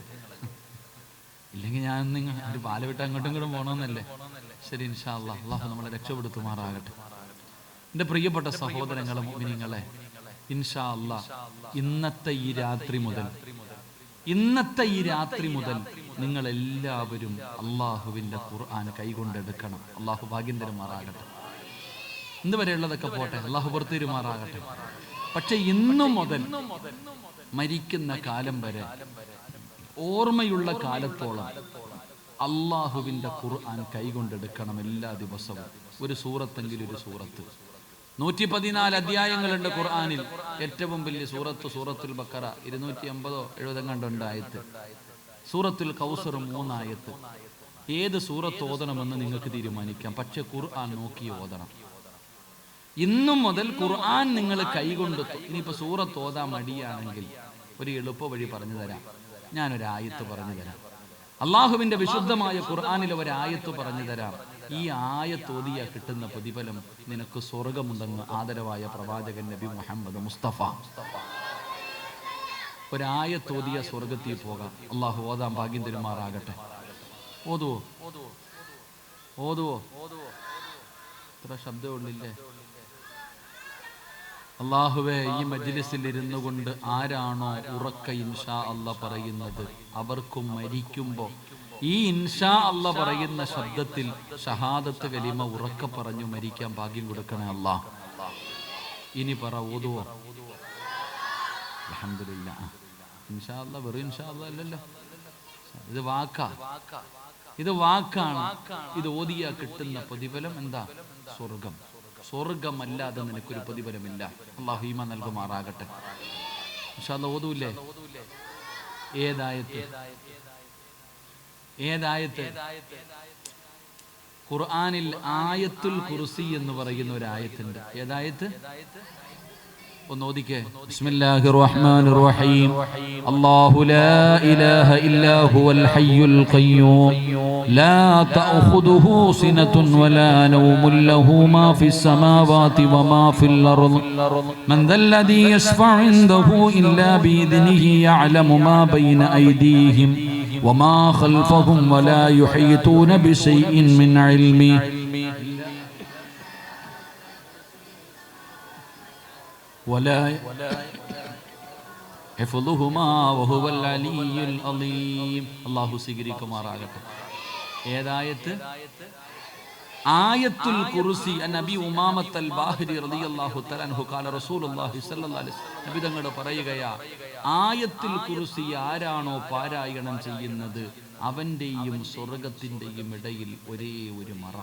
ഇല്ലെങ്കിൽ ഞാൻ നിങ്ങൾ ഒരു പാല വിട്ട് അങ്ങോട്ടും ഇങ്ങോട്ടും പോകണമെന്നല്ലേ. ശരി, ഇൻഷാ അല്ലാഹ്. അല്ലാഹു നമ്മളെ രക്ഷപ്പെടുത്തുമാറാകട്ടെ. എൻ്റെ പ്രിയപ്പെട്ട സഹോദരങ്ങളെ, മുഅ്മിനീങ്ങളെ, ഇൻഷാ അല്ലാഹ് ഇന്നത്തെ ഈ രാത്രി മുതൽ നിങ്ങൾ എല്ലാവരും അള്ളാഹുവിൻ്റെ ഖുർആൻ കൈകൊണ്ടെടുക്കണം. അള്ളാഹു ഭാഗ്യം തരുമാറാകട്ടെ. ഇന്ന് വരെയുള്ളതൊക്കെ പോട്ടെ, അള്ളാഹു പുറത്തിരുമാറാകട്ടെ. പക്ഷെ ഇന്നു മുതൽ മരിക്കുന്ന കാലം വരെ, ഓർമ്മയുള്ള കാലത്തോളം അള്ളാഹുവിൻ്റെ ഖുർആൻ കൈകൊണ്ടെടുക്കണം. എല്ലാ ദിവസവും ഒരു സൂറത്തെങ്കിലും ഒരു സൂറത്ത്. 114 അധ്യായങ്ങളുണ്ട് ഖുർആനിൽ. ഏറ്റവും വലിയ സൂറത്തുൽ ബഖറ 280-70 കണ്ടുണ്ട് ആയത്ത്. സൂറത്തുൽ കൗസർ 3 ആയത്ത്. ഏത് സൂറത്ത് ഓതണമെന്ന് നിങ്ങൾക്ക് തീരുമാനിക്കാം, പക്ഷെ ഖുർആൻ നോക്കി ഓതണം. ഇന്നു മുതൽ ഖുർആൻ നിങ്ങൾ കൈകൊണ്ട്. ഇനിയിപ്പോൾ സൂറത്ത് ഓതാൻ മടിയാണെങ്കിൽ ഒരു എളുപ്പ വഴി പറഞ്ഞു തരാം. ഞാനൊരു ആയത്ത് പറഞ്ഞു തരാം. അള്ളാഹുവിൻ്റെ വിശുദ്ധമായ ഖുർആനിലെ ഒരു ആയത്ത് പറഞ്ഞു തരാം. ഈ ആയത്ത് ഓതിയ കിട്ടുന്ന പ്രതിഫലം നിനക്ക് സ്വർഗമുണ്ടെന്ന് ആദരവായ പ്രവാചകൻ നബി മുഹമ്മദ് മുസ്തഫ. ഒരായത്ത് ഓതിയ സ്വർഗത്തിൽ പോകാം. അള്ളാഹു ഓതാൻ ഭാഗ്യം തരുമാറാകട്ടെ. ഓതുവോ? ഇത്ര ശബ്ദമുള്ളില്ലേ? അല്ലാഹുവേ, ഈ മജ്ലിസിൽ ഇരുന്നു കൊണ്ട് ആരാണോ ഉറക്ക ഇൻഷാ അല്ലാ പറയുന്നത് അവർക്കും മരിക്കുമ്പോൾ ഈ ഇൻഷാ അല്ലാ പറയുന്ന ശബ്ദത്തിൽ ഷഹാദത്ത് കലിമ ഉറക്ക പറഞ്ഞു മരിക്കാൻ ഭാഗ്യം കൊടുക്കണേ അല്ലാ. ഇനി പറ, ഓതുവോ? അൽഹംദുലില്ലാ. ഇൻഷാ അല്ലാ വെറും ഇൻഷാ അല്ലാ അല്ലല്ലോ, ഇത് വാക്കാ, ഇത് വാക്കാണ്. ഇത് ഓതിയാ കിട്ടുന്ന പ്രതിഫലം എന്താ? സ്വർഗം. സ്വർഗമല്ലാതെ നിനക്കൊരു പ്രതിഫലമില്ല. അല്ലാഹു ഈമാൻ നൽകുമാറാകട്ടെ. ഇൻഷാ അല്ലാ ഓതൂല്ലേ? ഏതായത്ത്? ഖുർആനിൽ ആയത്തുൽ കുർസി എന്ന് പറയുന്ന ഒരു ആയത്തുണ്ട്. ഏതായത്ത്? ഒന്ന് ഓദിക്കേ. ബിസ്മില്ലാഹിർ റഹ്മാനിർ റഹീം. അല്ലാഹു ലാ ഇലാഹ ഇല്ലാ ഹുവൽ ഹയ്യുൽ ഖയ്യൂം ലാ തഅഖുദുഹു സിനത്തുൻ വലാ നൗമുൻ ലഹു മാ ഫിസ് സമാവാതി വമാ ഫിൽ അർദ് മൻ ദല്ലദീ യശ്ഫഉ ഇൻദഹു ഇല്ലാ ബിഇദ്നിഹി യഅലമു മാ ബൈന ഐദീഹിം വമാ ഖൽഫഹും വലാ യുഹീതൂന ബിശൈഇൻ മിൻ ഇൽമിഹി ولا حفظهما وهو العلي العظيم. അല്ലാഹു സ്വീകരിക്കുമാറാകട്ടെ. ഏതായത്ത്? ആയത്തുൽ കുർസി. നബി ഉമാമത്തുൽ ബാഹിരി റളിയല്ലാഹു തആല അൻഹു ഖാല റസൂലുള്ളാഹി സ്വല്ലല്ലാഹു അലൈഹി വസല്ലം, നബി തങ്ങൾ പറയുകയാ, ആയത്തുൽ കുർസി ആരാണോ പാരായണം ചെയ്യുന്നത് അവന്റെയും സ്വർഗ്ഗത്തിന്റെയും ഇടയിൽ ഒരേ ഒരു മറ.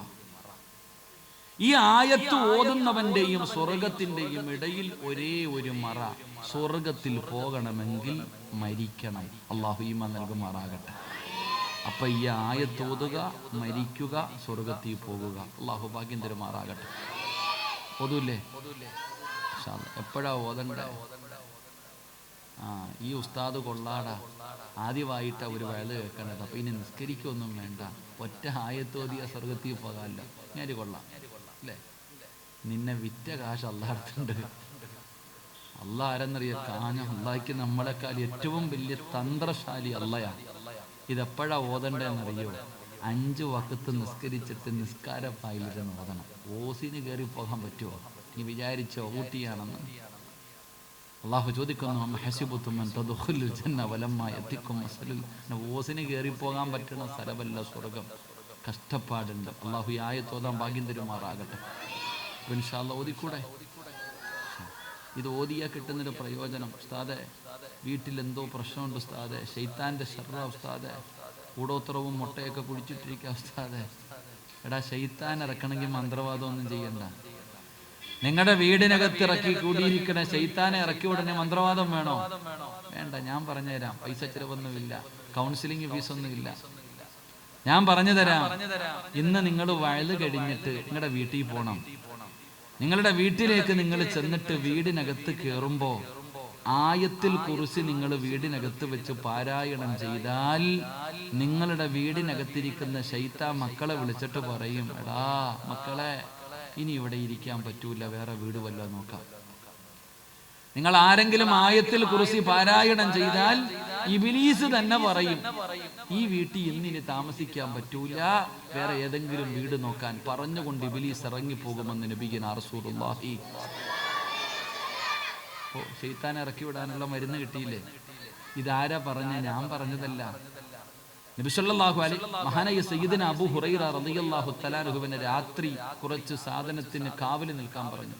ഈ ആയത്ത് ഓതുന്നവന്റെയും സ്വർഗത്തിന്റെയും ഇടയിൽ ഒരേ ഒരു മറ. സ്വർഗത്തിൽ പോകണമെങ്കിൽ മരിക്കണം. അല്ലാഹു ഈമാൻ നൽകുമാറാകട്ടെ. അപ്പൊ ഈ ആയത്ത് ഓതുക, മരിക്കുക, സ്വർഗത്തിൽ പോകുക. അല്ലാഹു ഭാഗ്യം തരുമാറാകട്ടെ. ഓതൂല്ലേ? എപ്പോഴാ ഓതണ്ടേ? ഈ ഉസ്താദ് കൊള്ളാടാ, ആദ്യമായിട്ടാ ഒരു വയല് കേൾക്കണത്. അപ്പൊ ഇനി നിസ്കരിക്കൊന്നും വേണ്ട, ഒറ്റ ആയത്ത് ഓതിയ സ്വർഗത്തിൽ പോകാമല്ലോ. ഞാൻ കൊള്ളാം അല്ലേ? നിന്നെ വിറ്റ കാശ് അള്ളാഹുണ്ട്. അള്ളാഹ് ആരെന്നറിയ? കാഞ്ഞ അള്ളാഹിക്ക് നമ്മളെക്കാൾ ഏറ്റവും വലിയ തന്ത്രശാലി അള്ളയാ. ഇതെപ്പോഴാ ഓതണ്ടെന്നറിയോ? 5 വഖത്ത് നിസ്കരിച്ചിട്ട് നിസ്കാരപ്പായിലിരുന്ന് ഓതണം. ഓസിന് കയറി പോകാൻ പറ്റുമോ? നീ വിചാരിച്ചോ ഊട്ടിയാണെന്ന്? അള്ളാഹു ചോദിക്കുന്നു, ഓസിന് കയറി പോകാൻ പറ്റുന്ന സ്ഥലമല്ല സ്വർഗം. കഷ്ടപ്പാടുണ്ട്. അള്ളാഹു ആയത്തോതാൻ ഭാഗ്യം തരുമാറാകട്ടെ. ഇൻഷാ അല്ലാഹ് ഓതിക്കൂടെ? ഇത് ഓതിയാ കിട്ടുന്നൊരു പ്രയോജനം. ഉസ്താദെ, വീട്ടിൽ എന്തോ പ്രശ്നമുണ്ട് ഉസ്താദെ, ശൈത്താന്റെ ശർറ ഉസ്താദെ, കൂടോത്രവും മുട്ടയൊക്കെ കുടിച്ചിട്ടിരിക്കുക ഉസ്താദെ. എടാ, ശൈത്താൻ ഇറക്കണമെങ്കിൽ മന്ത്രവാദം ഒന്നും ചെയ്യണ്ട. നിങ്ങളുടെ വീടിനകത്ത് ഇറക്കി കൂടിയിരിക്കണ ശൈത്താനെ ഇറക്കി ഉടനെ മന്ത്രവാദം വേണോ? വേണ്ട, ഞാൻ പറഞ്ഞുതരാം. പൈസ ചിലവൊന്നുമില്ല, കൗൺസിലിംഗ് ഫീസൊന്നുമില്ല. ഞാൻ പറഞ്ഞു തരാം. ഇന്ന് നിങ്ങൾ വയല് കഴിഞ്ഞിട്ട് നിങ്ങളുടെ വീട്ടിൽ പോകണം. നിങ്ങളുടെ വീട്ടിലേക്ക് നിങ്ങൾ ചെന്നിട്ട് വീടിനകത്ത് കയറുമ്പോ ആയത്തുൽ കുർസി നിങ്ങൾ വീടിനകത്ത് വെച്ച് പാരായണം ചെയ്താൽ നിങ്ങളുടെ വീടിനകത്തിരിക്കുന്ന ശൈത്താൻ മക്കളെ വിളിച്ചിട്ട് പറയും, എടാ മക്കളെ, ഇനി ഇവിടെ ഇരിക്കാൻ പറ്റൂല, വേറെ വീട് വല്ലതും നോക്കാം. നിങ്ങൾ ആരെങ്കിലും ആയത്തുൽ കുർസി പാരായണം ചെയ്താൽ ഇബ്ലീസ് തന്നെ പറയും, ഈ വീട്ടിൽ ഇന്നിനി താമസിക്കാൻ പറ്റൂല, വേറെ ഏതെങ്കിലും വീട് നോക്കാൻ പറഞ്ഞുകൊണ്ട് ഇബ്ലീസ് ഇറങ്ങിപ്പോകുമെന്ന് നബിയുനാ റസൂലുള്ളാഹി. ശൈത്താനെ ഇറക്കി വിടാനുള്ള മരുന്ന് കിട്ടിയില്ലേ? ഇതാരാ പറഞ്ഞ? ഞാൻ പറഞ്ഞതല്ല. നബി സല്ലല്ലാഹു അലൈഹി മഹാനായ സയ്യിദുന അബൂ ഹുറൈറ റളിയല്ലാഹു തആല അൻഹുവിനെ രാത്രി കുറച്ച് സാധനത്തിന് കാവല് നിൽക്കാൻ പറഞ്ഞു.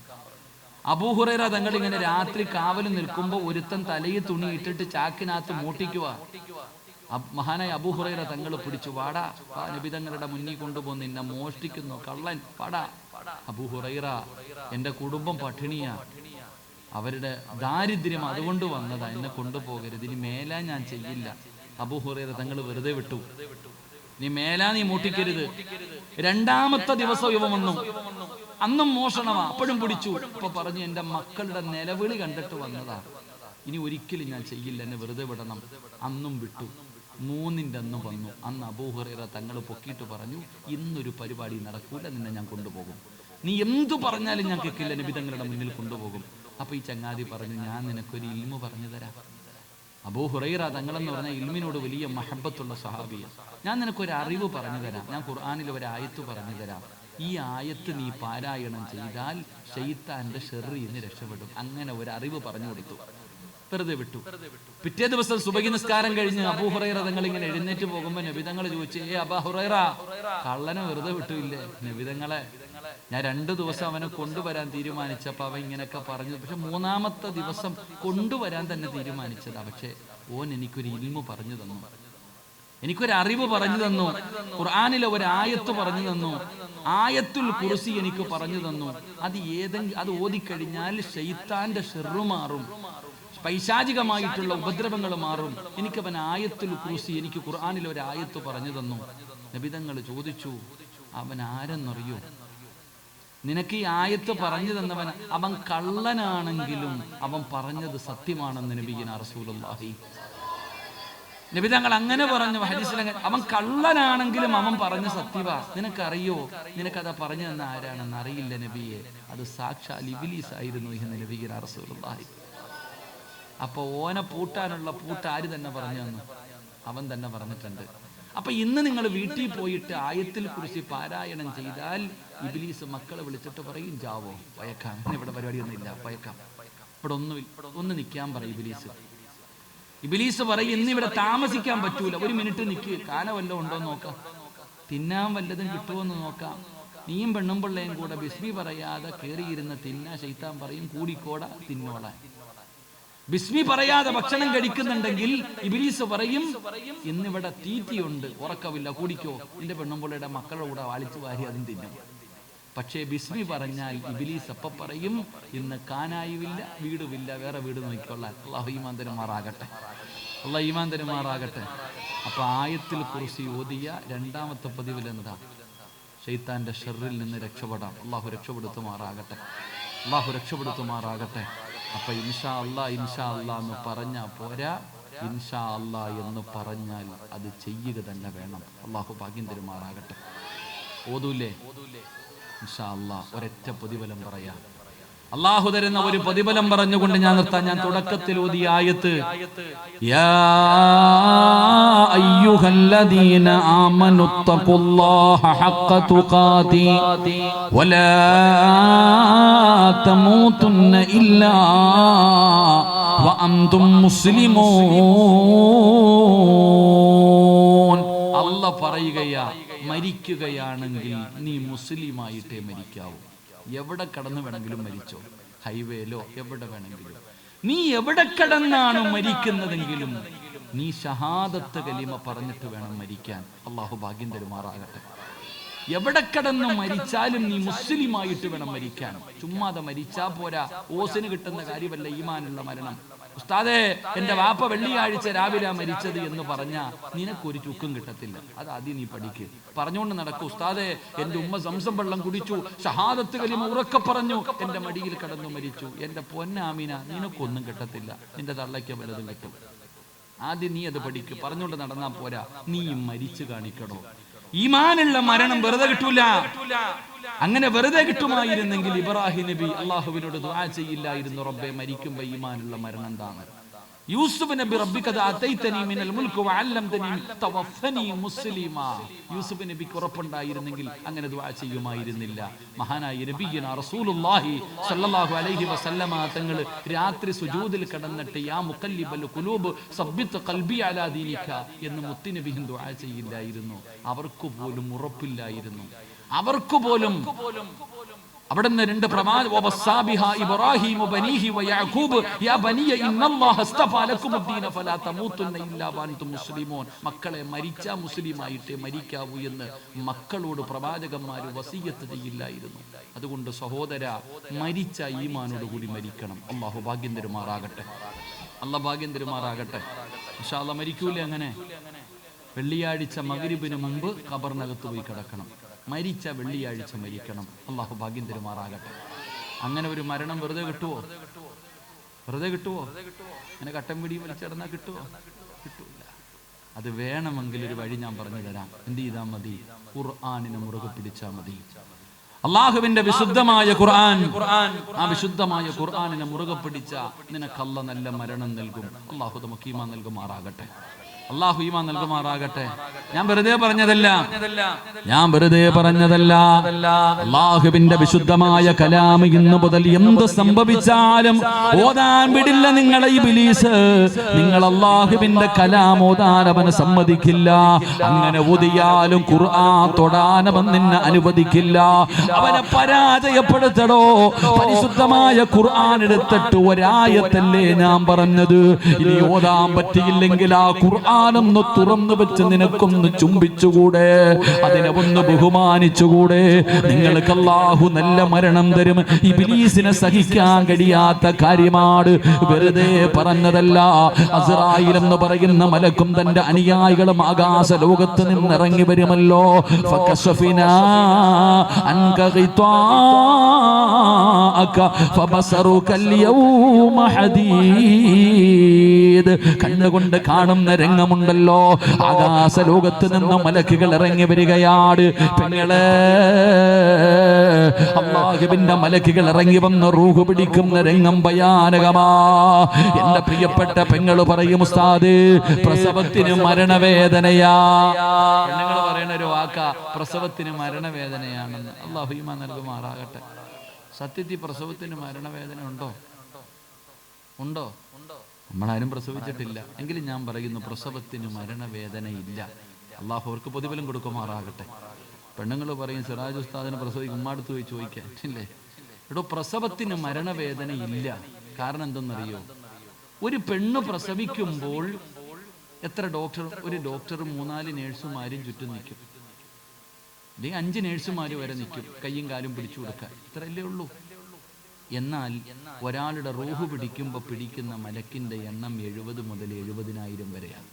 അബൂ ഹുറൈറ തങ്ങൾ ഇങ്ങനെ രാത്രി കാവല് നിൽക്കുമ്പോൾ ഒരുത്തൻ തലയിൽ തുണി ഇട്ടിട്ട് ചാക്കിനകത്ത് മൂട്ടിക്കുക. മഹാനായ അബൂ ഹുറൈറ തങ്ങൾ പിടിച്ചു, വാടാ, നബി തങ്ങളുടെ മുന്നിൽ കൊണ്ടുപോകുന്ന നിന്നെ മോഷ്ടിക്കുന്നു, കള്ളൻ, വാടാ. അബൂ ഹുറൈറ, എന്റെ കുടുംബം പട്ടിണിയാ, അവരുടെ ദാരിദ്ര്യം അതുകൊണ്ട് വന്നതാ, എന്നെ കൊണ്ടുപോകരുത്, ഇനി മേലാ ഞാൻ ചെയ്യില്ല. അബൂ ഹുറൈറ തങ്ങൾ വെറുതെ വിട്ടു. നീ മേലാ, നീ മൂട്ടിക്കരുത്. 2ാമത്തെ ദിവസം ഇവ വന്നു. അന്നും മോഷണമാ, അപ്പോഴും പിടിച്ചു. ഇപ്പൊ പറഞ്ഞു, എന്റെ മക്കളുടെ നിലവിളി കണ്ടിട്ട് വന്നതാ, ഇനി ഒരിക്കലും ഞാൻ ചെയ്യില്ല, എന്നെ വെറുതെ വിടണം. അന്നും വിട്ടു. 3ന്റെ അന്ന് വന്നു. അന്ന് അബൂ ഹുറൈറ തങ്ങൾ പൊക്കിയിട്ട് പറഞ്ഞു, ഇന്നൊരു പരിപാടി നടക്കൂല, നിന്നെ ഞാൻ കൊണ്ടുപോകും. നീ എന്തു പറഞ്ഞാലും ഞാൻ കേൾക്കില്ല, നബി തങ്ങളുടെ മുന്നിൽ കൊണ്ടുപോകും. അപ്പൊ ഈ ചങ്ങാതി പറഞ്ഞു, ഞാൻ നിനക്കൊരു ഇൽമു പറഞ്ഞു തരാം. അബൂ ഹുറൈറ തങ്ങളെന്ന് പറഞ്ഞാൽ ഇൽമിനോട് വലിയ മഹബത്തുള്ള സഹാബിയ. ഞാൻ നിനക്കൊരു അറിവ് പറഞ്ഞു തരാം. ഞാൻ ഖുർആനിൽ ഒരു ആയത്ത് പറഞ്ഞു തരാം. ഈ ആയത്ത് നീ പാരായണം ചെയ്താൽ ശൈത്താന്റെ ഷർറിൽ നിന്ന് രക്ഷപ്പെടും. അങ്ങനെ ഒരു അറിവ് പറഞ്ഞു കൊടുത്തു, വെറുതെ വിട്ടു. പിറ്റേ ദിവസം സുബഹി നിസ്കാരം കഴിഞ്ഞ് അബൂ ഹുറൈറ തങ്ങൾ ഇങ്ങനെ എഴുന്നേറ്റ് പോകുമ്പോൾ നബി തങ്ങൾ ചോദിച്ചു, അബൂ ഹുറൈറ, കള്ളനെ വെറുതെ വിട്ടില്ലേ? നബി തങ്ങളെ, ഞാൻ 2 ദിവസം അവനെ കൊണ്ടുവരാൻ തീരുമാനിച്ചപ്പോ അവൻ ഇങ്ങനെയൊക്കെ പറഞ്ഞു. പക്ഷെ 3-ാമത്തെ ദിവസം കൊണ്ടുവരാൻ തന്നെ തീരുമാനിച്ചതാ. പക്ഷെ ഓൻ എനിക്കൊരു ഇൽമു പറഞ്ഞു തന്നു, എനിക്കൊരു അറിവ് പറഞ്ഞു തന്നു. ഖുർആനിലെ ഒരു ആയത്ത് പറഞ്ഞു തന്നു, ആയത്തുൽ കുർസി എനിക്ക് പറഞ്ഞു തന്നു. അത് ഓതിക്കഴിഞ്ഞാൽ ശൈത്താന്റെ ഷർറ് മാറും, പൈശാചികമായിട്ടുള്ള ഉപദ്രവങ്ങൾ മാറും. എനിക്കവൻ ആയത്തുൽ കുർസി, എനിക്ക് ഖുർആനിലെ ഒരു ആയത്ത് പറഞ്ഞു തന്നു. നബിതങ്ങൾ ചോദിച്ചു, അവൻ ആരെന്നറിയോ? നിനക്ക് ഈ ആയത്ത് പറഞ്ഞു തന്നവൻ അവൻ കള്ളനാണെങ്കിലും അവൻ പറഞ്ഞത് സത്യമാണെന്ന് നബിയിന റസൂലുള്ളാഹി. നബി തങ്ങൾ അങ്ങനെ പറഞ്ഞു ഹദീസിൽ, അവൻ കള്ളനാണെങ്കിലും അവൻ പറഞ്ഞ സത്യവാ. നിനക്കറിയോ? നിനക്കതാ പറഞ്ഞു തന്ന ആരാണെന്ന് അറിയില്ല നബിയെ. അത് സാക്ഷാൽ ഇബ്ലീസ് ആയിരുന്നു എന്ന് നബിയിന റസൂലുള്ളാഹി. അപ്പൊ ഓനെ പൂട്ടാനുള്ള പൂട്ട് ആര് തന്നെ പറഞ്ഞു തന്നു? അവൻ തന്നെ പറഞ്ഞിട്ടുണ്ട്. അപ്പൊ ഇന്ന് നിങ്ങൾ വീട്ടിൽ പോയിട്ട് ആയത്തിൽ കുറിച്ച് പാരായണം ചെയ്താൽ ഇബ്ലീസ് മക്കളെ വിളിച്ചിട്ട് പറയും, ജാവോ പയക്കാം, ഇവിടെ പരിപാടിയൊന്നും ഇല്ല, പയക്കാം, ഇവിടെ ഒന്ന് നിൽക്കാൻ പറയും ഇബ്ലീസ്. ഇബ്ലീസ് പറയും, ഇന്നിവിടെ താമസിക്കാൻ പറ്റൂല, 1 മിനിറ്റ് നിൽക്ക്, കാന വല്ലതും ഉണ്ടോ നോക്കാം, തിന്നാൻ വല്ലതും കിട്ടുമെന്ന് നോക്കാം. നീയും പെണ്ണും പിള്ളയും കൂടെ ബിസ്മി പറയാതെ കയറിയിരുന്ന് തിന്നാ ശൈത്താൻ പറയും, കൂടിക്കോടാ തിന്നോടാ. ബിസ്മി പറയാതെ ഭക്ഷണം കഴിക്കുന്നുണ്ടെങ്കിൽ ഇബ്ലീസ് പറയും, ഇന്നിവിടെ തീറ്റിയുണ്ട്, ഉറക്കമില്ല, കൂടിക്കോ, നിന്റെ പെണ്ണുമ്പിള്ളയുടെ മക്കളുടെ കൂടെ വാളിച്ചു വാരി അതും തിന്നും. പക്ഷേ ബിസ്മി പറഞ്ഞാൽ ഇബ്ലീസ് അപ്പ പറയും, ഇന്ന് കാനായുമില്ല, വീടുമില്ല, വേറെ വീട് നോക്കിക്കൊള്ളാൻ. അല്ലാഹു ഈമാൻ തരുമാറാകട്ടെ, അല്ലാഹു ഈമാൻ തരുമാറാകട്ടെ. അപ്പൊ ആയത്തിൽ കുർസി ഓതിയ 2-ാമത്തെ പതിവിൽ എന്താ? ശൈത്താന്റെ ഷർറിൽ നിന്ന് രക്ഷപ്പെടാം. അല്ലാഹു രക്ഷപ്പെടുത്തുമാറാകട്ടെ, അല്ലാഹു രക്ഷപ്പെടുത്തുമാറാകട്ടെ. അപ്പൊ ഇൻഷാ അല്ലാ എന്ന് പറഞ്ഞാൽ പോരാ, ഇൻഷാ അല്ലാ എന്ന് പറഞ്ഞാൽ അത് ചെയ്യുക തന്നെ വേണം. അല്ലാഹു ഭാഗ്യം തരുമാറാകട്ടെ. ഓതൂല്ലേ? ഇൻഷാ അല്ലാ ഒരൊറ്റ പ്രതിഫലം പറയാം. അല്ലാഹു തരുന്ന ഒരു പ്രതിഫലം പറഞ്ഞുകൊണ്ട് ഞാൻ നിർത്താൻ. ഞാൻ തുടക്കത്തിൽ ഓതിയ ആയത്ത്, യാ അയ്യുഹല്ലദീന ആമനുത്തഖുല്ലാഹ ഹഖ്ക തുഖാതി വലാ തമൂതുന്ന ഇല്ലാ വഅൻതും മുസ്ലിമൂൻ. അല്ലാഹ് പറയുകയാ, മരിക്കുകയാണെങ്കിൽ നീ മുസ്ലിമായിട്ടേ മരിക്കാവൂ. എവിടെ കടന്നു വേണമെങ്കിലും മരിച്ചോ, ഹൈവേയിലോ എവിടെ വേണമെങ്കിലും. നീ എവിടെ കടന്നാണ് മരിക്കുന്നതെങ്കിലും നീ ഷഹാദത്ത് കലിമ പറഞ്ഞിട്ട് വേണം മരിക്കാൻ. അല്ലാഹു ഭാഗ്യം തരുമാറാകട്ടെ. എവിടെ കടന്നു മരിച്ചാലും നീ മുസ്ലിമായിട്ട് വേണം മരിക്കാൻ. ചുമ്മാതെ മരിച്ചാ പോരാ. ഓസിന് കിട്ടുന്ന കാര്യമല്ല ഈമാനുള്ള മരണം. ഉസ്താദേ, എന്റെ വാപ്പ വെള്ളിയാഴ്ച രാവിലെ മരിച്ചത് എന്ന് പറഞ്ഞാ നിനക്കൊരു ചുക്കും കിട്ടത്തില്ല. അത് ആദ്യം നീ പഠിക്ക്. പറഞ്ഞുകൊണ്ട് നടക്കും, ഉസ്താദേ എന്റെ ഉമ്മ സംസം വെള്ളം കുടിച്ചു, ഷഹാദത്ത് കലിമ ഉറക്കെ പറഞ്ഞു, എന്റെ മടിയിൽ കടന്നു മരിച്ചു. എന്റെ പൊന്നാമീന, നിനക്കൊന്നും കിട്ടത്തില്ല, നിന്റെ തള്ളയ്ക്ക് വല്ലതും കിട്ടും. ആദ്യം നീ അത് പഠിക്ക്. പറഞ്ഞുകൊണ്ട് നടന്നാ പോരാ, നീ മരിച്ചു കാണിക്കണോ. ഈമാനുള്ള മരണം വെറുതെ കിട്ടൂല. അങ്ങനെ വെറുതെ കിട്ടുമായിരുന്നെങ്കിൽ ഇബ്രാഹിം നബി അള്ളാഹുവിനോട് ദുആ ചെയ്യില്ലായിരുന്നു, റബ്ബേ മരിക്കുമ്പോ ഈമാനുള്ള മരണം എന്താണ്. യൂസുഫ് നബി, റബ്ബിക അതൈതനി മിനൽ മുൽക്ക് വഅല്ലംതനി തവഫനി മുസ്ലിമാ. യൂസുഫ് നബിക്ക് ഉറപ്പുണ്ടായിരുന്നെങ്കിൽ അങ്ങനെ ദുആ ചെയ്യുമായിരുന്നില്ല. മഹാനായ നബിയുനാ റസൂലുള്ളാഹി സ്വല്ലല്ലാഹു അലൈഹി വസല്ലമ തങ്ങൾ രാത്രി സുജൂദിൽ കിടന്നിട്ട് യാ മുഖല്ലിബൽ ഖുലൂബ് സബ്ബിത് ഖൽബി അലാ ദീനിക എന്ന് മുത്തുനബി ദുആ ചെയ്യില്ലായിരുന്നു. അവർക്ക് പോലും ഉറപ്പില്ലായിരുന്നു. അവർക്ക് പോലും അവിടുന്ന് 2 മക്കളെ മരിച്ചാ മുസ്ലിമായിട്ടേ മരിക്കാവൂ എന്ന് മക്കളോട് പ്രവാചകന്മാര് വസിയത്ത് ചെയ്യില്ലായിരുന്നു. അതുകൊണ്ട് സഹോദര, മരിച്ച ഈമാനോട് കൂടി മരിക്കണം. അല്ലാഹു ഭാഗ്യം തരുമാറാകട്ടെ, അല്ലാഹു ഭാഗ്യം തരുമാറാകട്ടെ. ഇൻഷാ അല്ലാഹ് മരിക്കൂലേ? അങ്ങനെ വെള്ളിയാഴ്ച മഗ്രിബിന് മുമ്പ് ഖബറിനകത്ത് പോയി കിടക്കണം. മരിച്ച വെള്ളിയാഴ്ച മരിക്കണം. അല്ലാഹു ഭാഗ്യം തരുമാറാകട്ടെ. അങ്ങനെ ഒരു മരണം വെറുതെ കിട്ടുവോ? വെറുതെ കിട്ടുവോ? അങ്ങനെ കട്ടം പിടി വലിച്ചിടന്നാ കിട്ടുവോ? കിട്ടൂല. അത് വേണമെങ്കിൽ ഒരു വഴി ഞാൻ പറഞ്ഞു തരാം. എന്ത് ചെയ്താ മതി? ഖുർആനിനെ മുറുകെ പിടിച്ചാ മതി. അള്ളാഹുവിന്റെ വിശുദ്ധമായ ഖുർആൻ, ആ വിശുദ്ധമായ ഖുർആനിനെ മുറുകെ പിടിച്ച നിനക്ക് അല്ലാഹ് നല്ല മരണം നൽകും. അല്ലാഹു നമുക്ക് ഈമാൻ നൽകുമാറാകട്ടെ. അള്ളാഹു ഈമാൻ നൽകുമാറാകട്ടെ. ഞാൻ വെറുതെ പറഞ്ഞതല്ല. അള്ളാഹുവിന്റെ വിശുദ്ധമായ കലാം ഇന്ന് മുതൽ എന്ത് സംഭവിച്ചാലും ഓതാൻ വിടില്ല നിങ്ങളെ ഇബ്ലീസ്. നിങ്ങൾ അള്ളാഹുവിന്റെ കലാം ഓതാൻ അവന് സമ്മതിക്കില്ല. അങ്ങനെ ഓതിയാലും ഖുർആൻ തൊടാൻ അവൻ നിന്നെ അനുവദിക്കില്ല. അവനെ പരാജയപ്പെടുത്തടോ. പരിശുദ്ധമായ ഖുർആൻ എടുത്തിട്ട് ഒരായത്തല്ലേ ഞാൻ പറഞ്ഞത്. ഇനി ഓതാൻ പറ്റിയില്ലെങ്കിൽ ആ ഖുർആനൊന്ന് തുറന്നു വെച്ച് നിനക്കൊന്ന് ചുംബിച്ചുകൂടെ? അതിനെ ഒന്ന് ബഹുമാനിച്ചുകൂടെ? നിങ്ങൾക്ക് അല്ലാഹു നല്ല മരണം തരും. ഇബ്ലീസിനെ സഹിക്കാൻ കഴിയാത്ത കാര്യമാണ്, വെറുതെ പറഞ്ഞതല്ല. അസ്റായീൽ എന്ന് പറയുന്ന മലക്കും തന്റെ അനുയായികളും ആകാശ ലോകത്ത് നിന്ന് ഇറങ്ങി വരുമല്ലോ. ഫകശഫിനാ അൻക ഗിത്വാഅക ഫബസറുകൽ യൗമ ഹദീദ്. കണ്ണുകൊണ്ട് കാണുന്ന രംഗമുണ്ടല്ലോ. ആകാശ ലോകത്ത് നിന്ന് മലക്കുകൾ ഇറങ്ങി വരികയാണ്. പെങ്ങളെ, അല്ലാഹുവിന്റെ മലക്കുകൾ ഇറങ്ങി വന്ന് റൂഹ് പിടിക്കുന്ന രംഗം ഭയാനകമാ. എന്റെ പ്രിയപ്പെട്ട പെങ്ങൾ പറയും, ഉസ്താദ് പ്രസവത്തിന് മരണവേദനയാ. പെണ്ണുങ്ങൾ പറയുന്ന ഒരു വാക്കാ പ്രസവത്തിന് മരണവേദനയാണെന്ന്. അല്ലാഹു ഈമാൻ നൽകുമാറാകട്ടെ. സത്യത്തിൽ പ്രസവത്തിന് മരണവേദന ഉണ്ടോ? നമ്മളാരും പ്രസവിച്ചിട്ടില്ല. എങ്കിലും ഞാൻ പറയുന്നു, പ്രസവത്തിന് മരണവേദനയില്ല. അള്ളാഹു അവർക്ക് പ്രതിഫലം കൊടുക്കുമാറാകട്ടെ. പെണ്ണുങ്ങൾ പറയും, സിറാജ് ഉസ്താദിനെ പ്രസവിക്കും, ഉമ്മാടുത്ത് പോയി ചോദിക്കാൻ ഇല്ലേ? എടോ, പ്രസവത്തിന് മരണവേദനയില്ല. കാരണം എന്തെന്നറിയോ? ഒരു പെണ്ണ് പ്രസവിക്കുമ്പോൾ എത്ര ഡോക്ടർ, ഒരു ഡോക്ടറും 3-4 നേഴ്സുമാരും ചുറ്റും നിൽക്കും. അല്ലെങ്കിൽ 5 നേഴ്സുമാർ വരെ നിൽക്കും, കയ്യും കാലും പിടിച്ചു കൊടുക്കാൻ. ഇത്രയല്ലേ ഉള്ളൂ. എന്നാൽ ഒരാളുടെ റൂഹ് പിടിക്കുമ്പോൾ പിടിക്കുന്ന മലക്കിന്റെ എണ്ണം 70 മുതൽ 70,000 വരെയാണ്.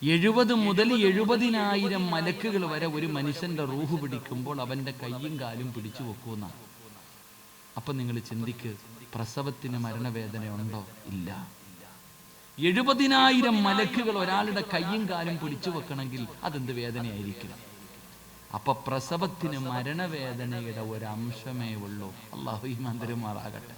70 മുതൽ 70,000 മലക്കുകൾ വരെ ഒരു മനുഷ്യന്റെ റൂഹ് പിടിക്കുമ്പോൾ അവന്റെ കയ്യും കാലും പിടിച്ചു വെക്കുന്ന. അപ്പൊ നിങ്ങൾ ചിന്തിക്ക്, പ്രസവത്തിന് മരണവേദന ഉണ്ടോ? ഇല്ല. 70,000 മലക്കുകൾ ഒരാളുടെ കയ്യും കാലും പിടിച്ചു വെക്കണമെങ്കിൽ അതെന്ത് വേദനയായിരിക്കും? അപ്പൊ പ്രസവത്തിന് മരണവേദനയുടെ ഒരംശമേ ഉള്ളൂ. അല്ലാഹു ഈമാൻ തരുമാറാകട്ടെ.